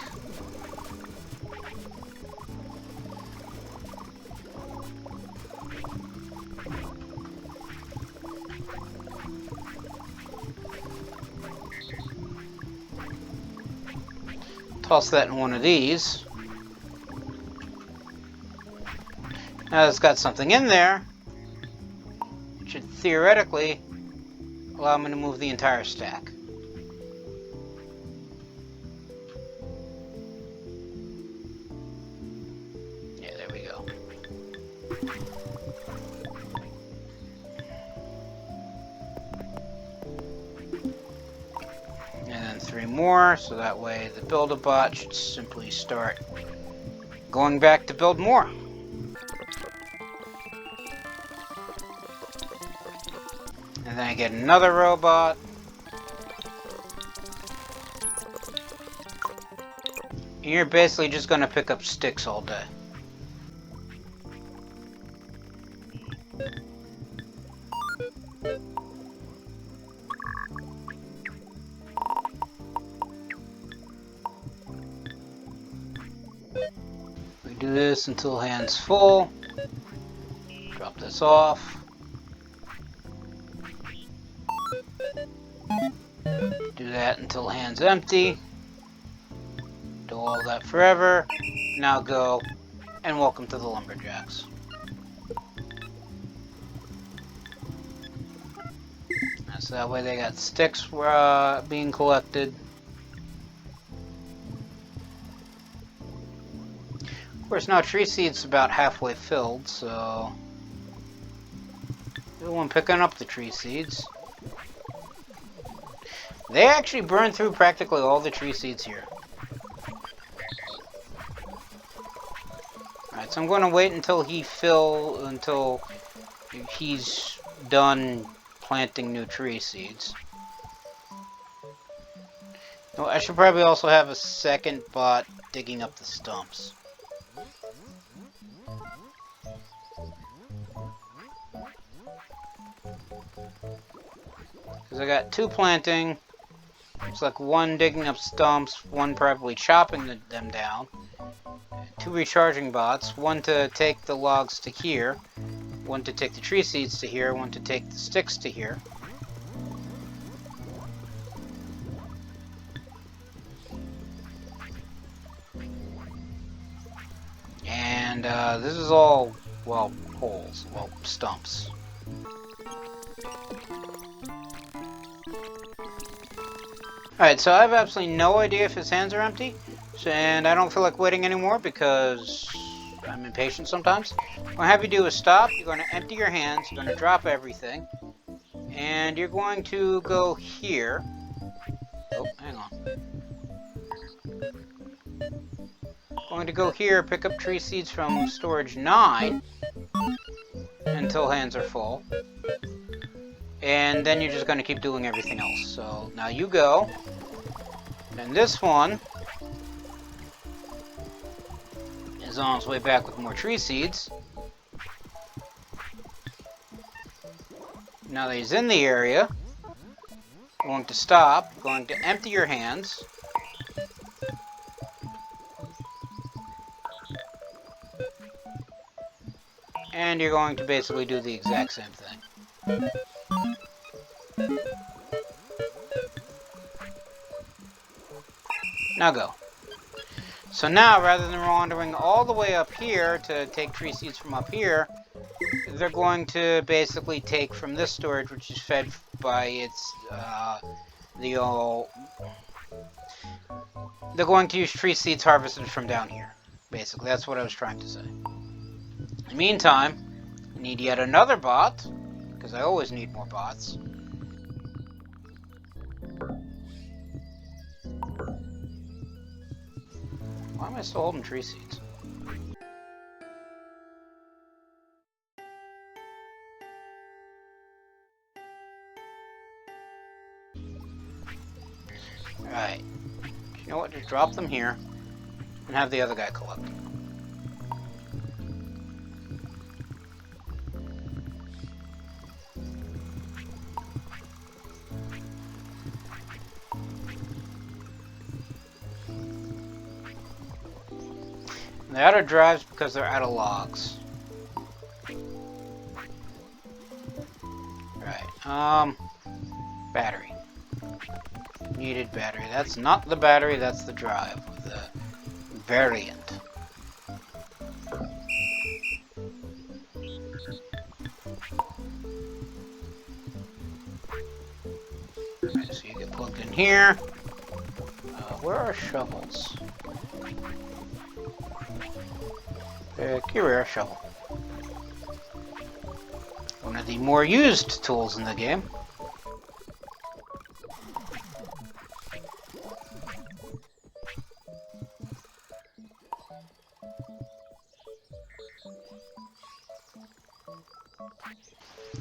Toss that in one of these. Now it's got something in there. It should theoretically allow me to move the entire stack. Yeah, there we go. And then 3 more, so that way the Build-A-Bot should simply start going back to build more. And then I get another robot. And you're basically just going to pick up sticks all day. We do this until hand's full. Drop this off. Do that until hand's empty. Do all that forever. Now go, and welcome to the Lumberjacks. So that way they got sticks being collected. Of course, now tree seed's about halfway filled, so everyone picking up the tree seeds. They actually burned through practically all the tree seeds here. Alright, so I'm going to wait until he's done planting new tree seeds. Oh, I should probably also have a second bot digging up the stumps. Because I got 2 planting. Looks like 1 digging up stumps, 1 probably chopping them down. 2 recharging bots, 1 to take the logs to here, 1 to take the tree seeds to here, 1 to take the sticks to here. And this is all, well, holes, well, stumps. Alright, so I have absolutely no idea if his hands are empty, and I don't feel like waiting anymore because I'm impatient sometimes. What I have you do is stop, you're going to empty your hands, you're going to drop everything, and you're going to go here. Oh, hang on. Going to go here, pick up tree seeds from storage 9 until hands are full. And then you're just going to keep doing everything else. So now you go. And this one is on its way back with more tree seeds. Now that he's in the area, going to stop, going to empty your hands. And you're going to basically do the exact same thing. Now go. So now, rather than wandering all the way up here to take tree seeds from up here, they're going to basically take from this storage, which is fed by its they're going to use tree seeds harvested from down here. Basically, that's what I was trying to say. In the meantime, I need yet another bot, because I always need more bots. Why am I still holding tree seeds? Alright. You know what? Just drop them here and have the other guy collect them. They're out of drives because they're out of logs. Right. Battery. Needed battery. That's not the battery, that's the drive. The variant. Right, so you get plugged in here. Where are shovels? Here we are, shovel. One of the more used tools in the game.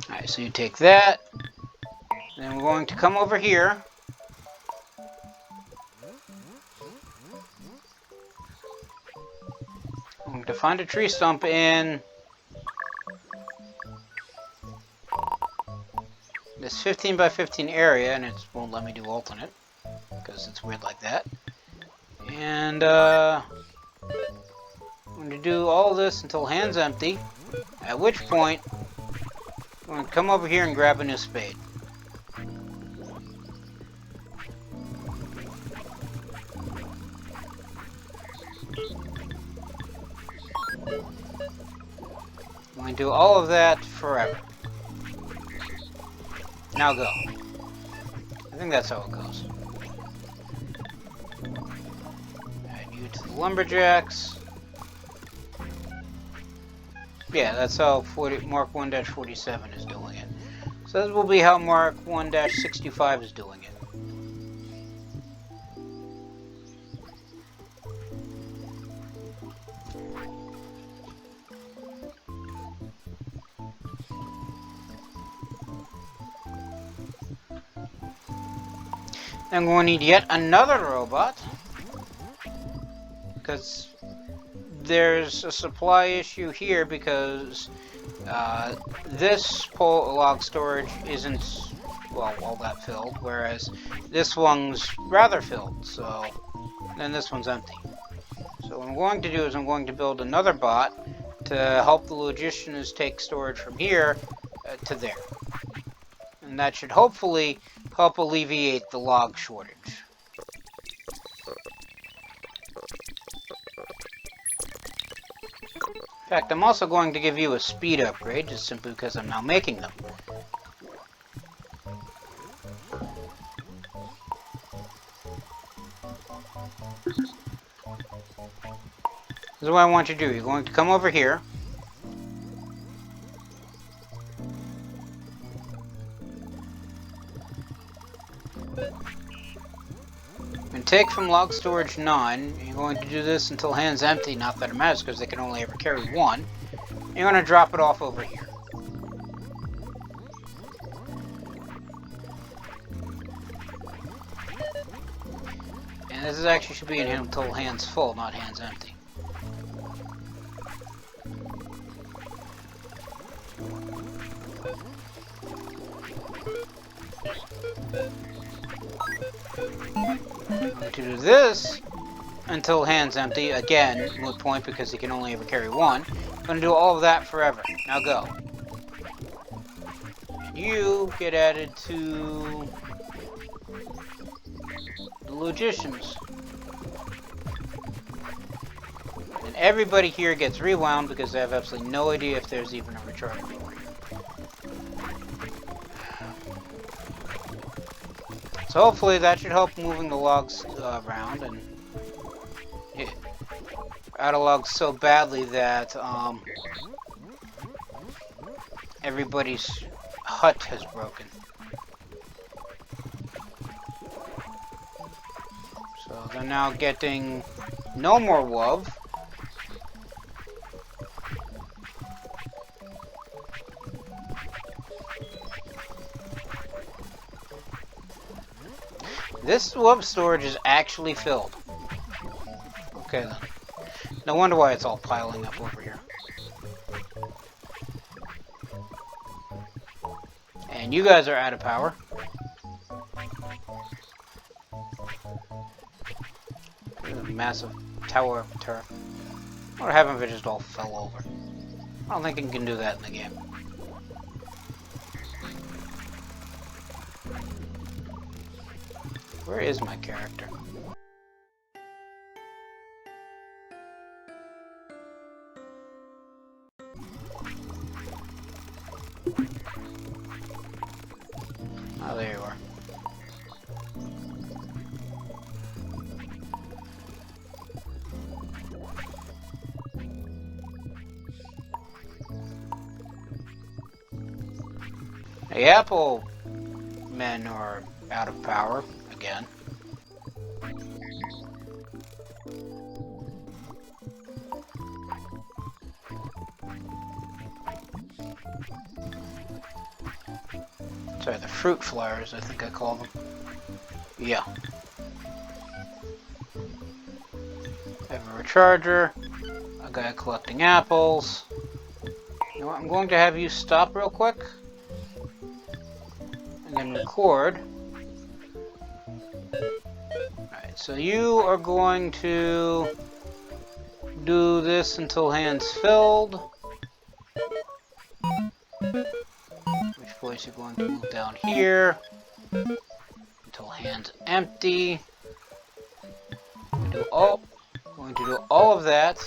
Alright, so you take that. Then we're going to come over here. I'm going to find a tree stump in this 15 by 15 area, and it won't let me do alternate because it's weird like that. And I'm going to do all this until hand's empty, at which point I'm going to come over here and grab a new spade. I'm going to do all of that forever. Now go. I think that's how it goes. Add you to the lumberjacks. Yeah, that's how Mark 1-47 is doing it. So this will be how Mark 1-65 is doing it. I'm going to need yet another robot, because there's a supply issue here, because this log storage isn't, well, all that filled, whereas this one's rather filled, so then this one's empty. So what I'm going to do is I'm going to build another bot to help the logicians take storage from here to there. And that should hopefully help alleviate the log shortage. In fact, I'm also going to give you a speed upgrade, just simply because I'm now making them. This is what I want you to do. You're going to come over here. And take from log storage 9. You're going to do this until hand's empty, not that it matters because they can only ever carry one. You're going to drop it off over here. And this is actually should be in until hand's full, not hand's empty. To do this until hand's empty, again, moot point because he can only ever carry one. I'm going to do all of that forever. Now go. And you get added to the logicians. And everybody here gets rewound because they have absolutely no idea if there's even a recharge point. So hopefully that should help moving the logs around, and out of logs so badly that everybody's hut has broken. So they're now getting no more love. This web storage is actually filled. Okay then. No wonder why it's all piling up over here. And you guys are out of power. There's a massive tower of turf. What would happen if it just all fell over? I don't think you can do that in the game. Where is my character? Oh, there you are. The Apple men are out of power again. Sorry, the fruit flyers, I think I call them. Yeah. I have a recharger, a guy collecting apples. You know what, I'm going to have you stop real quick. And then record. Alright, so you are going to do this until hands filled. Which voice you're going to move down here until hands empty. Going to do all of that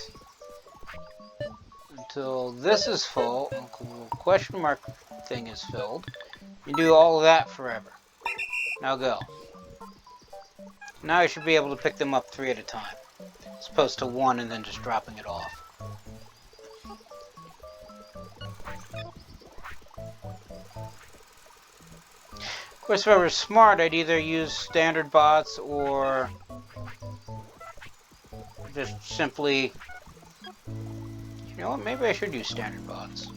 until this is full. Until the question mark thing is filled. You do all of that forever. Now go. Now you should be able to pick them up 3 at a time, as opposed to 1 and then just dropping it off. Of course, if I were smart, I'd either use standard bots or just simply... You know what, maybe I should use standard bots.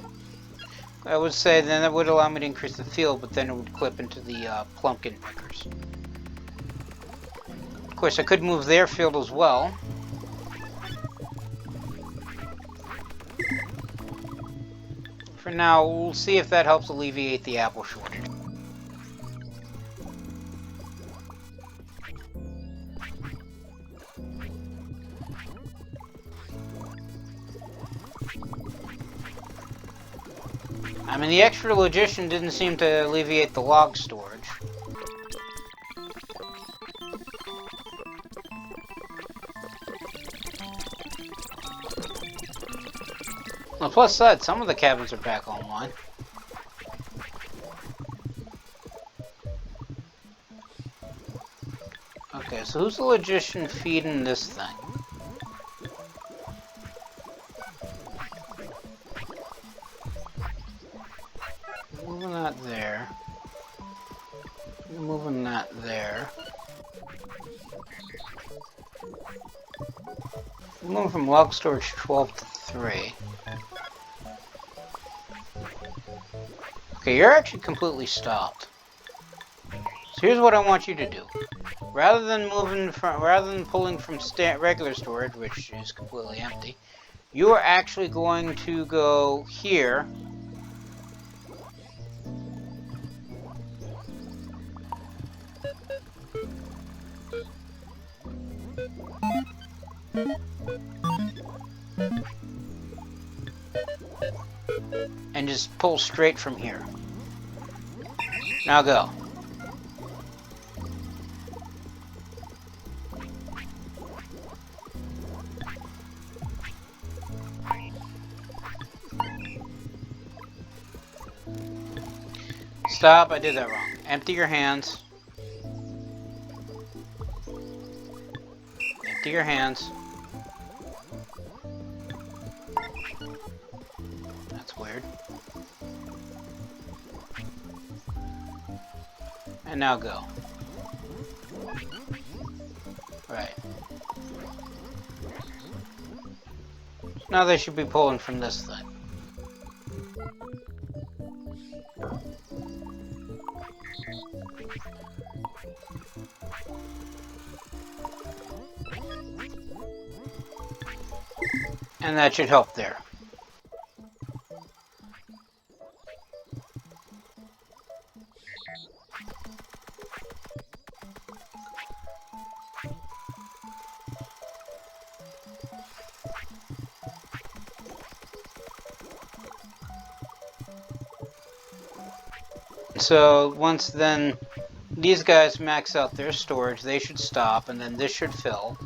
I would say then that would allow me to increase the field, but then it would clip into the plumpkin pickers. Of course, I could move their field as well. For now, we'll see if that helps alleviate the apple shortage. I mean, the extra logician didn't seem to alleviate the log storage. On the plus side, some of the cabins are back online. Okay, so who's the logician feeding this thing? Moving that there. Moving that there. Moving from log storage 12 to 3. Okay, you're actually completely stopped. So here's what I want you to do. Rather than pulling from regular storage, which is completely empty, you are actually going to go here. And just pull straight from here. Now go. Stop, I did that wrong. Empty your hands. Empty your hands. That's weird. And now go. Right. Now they should be pulling from this thing. And that should help there. So once then these guys max out their storage, they should stop, and then this should fill,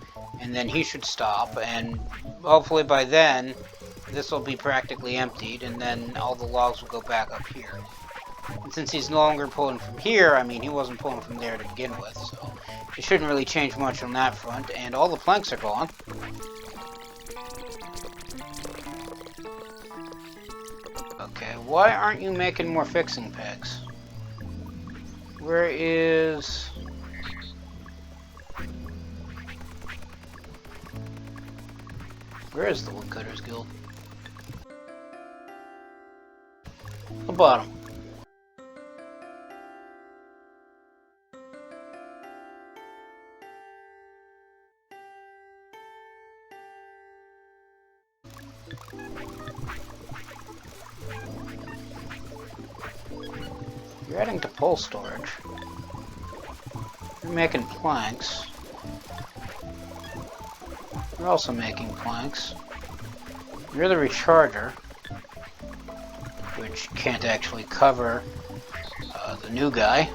and then he should stop, and hopefully by then this will be practically emptied, and then all the logs will go back up here. And since he's no longer pulling from here, I mean, he wasn't pulling from there to begin with, so it shouldn't really change much on that front, and all the planks are gone. Okay, why aren't you making more fixing pegs? Where is... Where is the Woodcutters Guild? The bottom. You're adding to pole storage. You're making planks. You're also making planks. You're the recharger, which can't actually cover the new guy.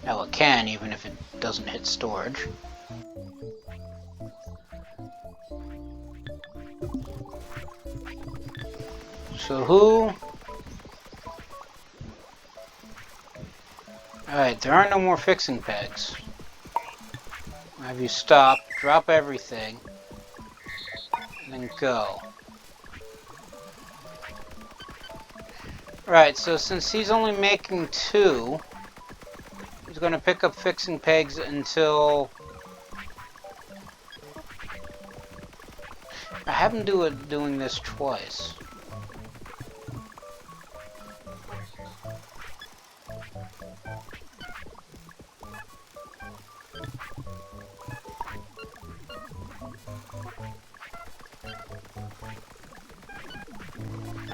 Now it can, even if it doesn't hit storage. So who... Alright, there are no more fixing pegs. Have you stop, drop everything, and then go. Right, so since he's only making 2, he's going to pick up fixing pegs until... I have him doing this twice.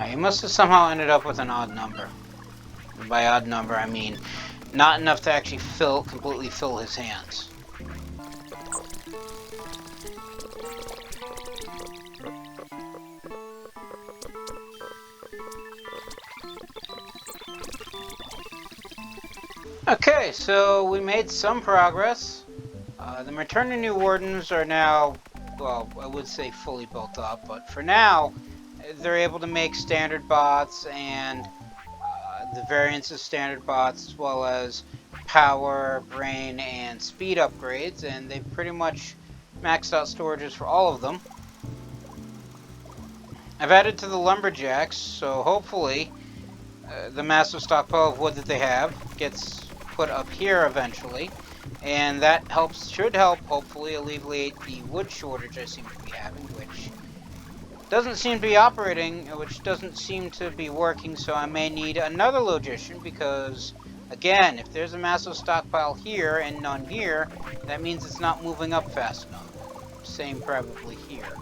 He must have somehow ended up with an odd number. And by odd number, I mean not enough to actually completely fill his hands. Okay, so we made some progress. The Return to New Wardens are now, well, I would say fully built up, but for now, they're able to make standard bots and the variants of standard bots, as well as power, brain, and speed upgrades, and they've pretty much maxed out storages for all of them. I've added to the lumberjacks, so hopefully the massive stockpile of wood that they have gets put up here eventually, and that should help hopefully alleviate the wood shortage I seem to be having, which doesn't seem to be operating, which doesn't seem to be working, so I may need another logician, because again, if there's a massive stockpile here and none here, that means it's not moving up fast enough. Same probably here.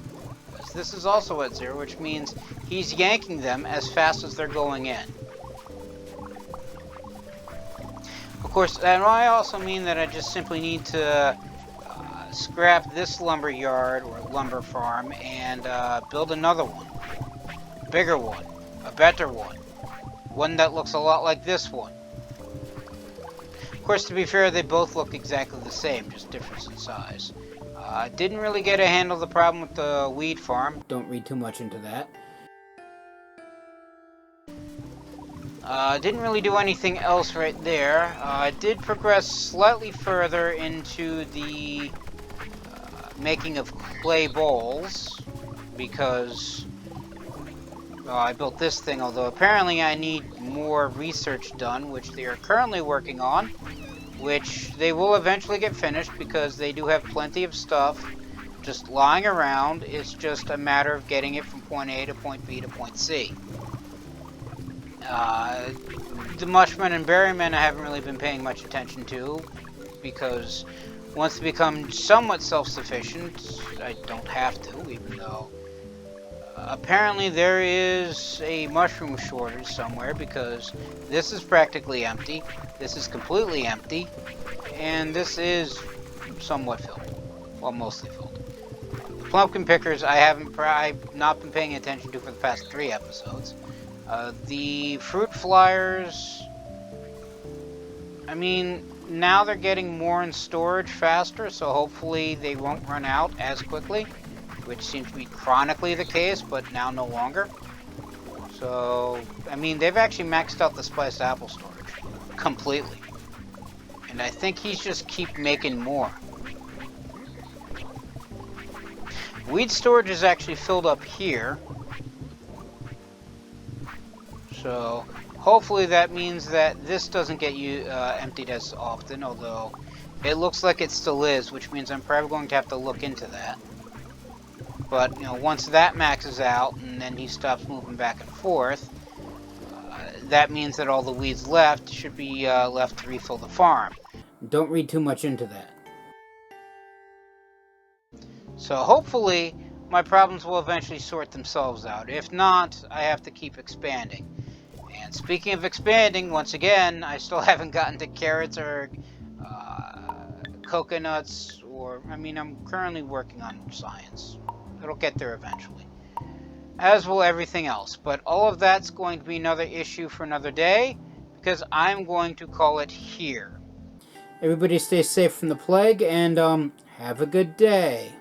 Because this is also at 0, which means he's yanking them as fast as they're going in. Of course, that might also mean that I just simply need to scrap this lumber yard or lumber farm and build another one. A bigger one. A better one. One that looks a lot like this one. Of course, to be fair, they both look exactly the same, just difference in size. Didn't really get to handle the problem with the weed farm. Don't read too much into that. Didn't really do anything else right there. I did progress slightly further into the making of clay bowls, because I built this thing, although apparently I need more research done, which they are currently working on, which they will eventually get finished because they do have plenty of stuff just lying around. It's just a matter of getting it from point A to point B to point C. The Mushmen and Berrymen I haven't really been paying much attention to, because once they become somewhat self-sufficient, I don't have to, even though apparently there is a mushroom shortage somewhere, because this is practically empty, this is completely empty, and this is somewhat filled. Well, mostly filled. The pumpkin pickers I've not been paying attention to for the past 3 episodes. The fruit flyers, I mean, now they're getting more in storage faster, so hopefully they won't run out as quickly, which seems to be chronically the case, but now no longer. So, I mean, they've actually maxed out the spiced apple storage completely. And I think he's just keep making more. Weed storage is actually filled up here. So, hopefully that means that this doesn't get emptied as often, although it looks like it still is, which means I'm probably going to have to look into that. But, you know, once that maxes out and then he stops moving back and forth, that means that all the weeds left should be left to refill the farm. Don't read too much into that. So hopefully my problems will eventually sort themselves out. If not, I have to keep expanding. And speaking of expanding, once again, I still haven't gotten to carrots or coconuts, or, I mean, I'm currently working on science. It'll get there eventually. As will everything else. But all of that's going to be another issue for another day, because I'm going to call it here. Everybody stay safe from the plague, and have a good day.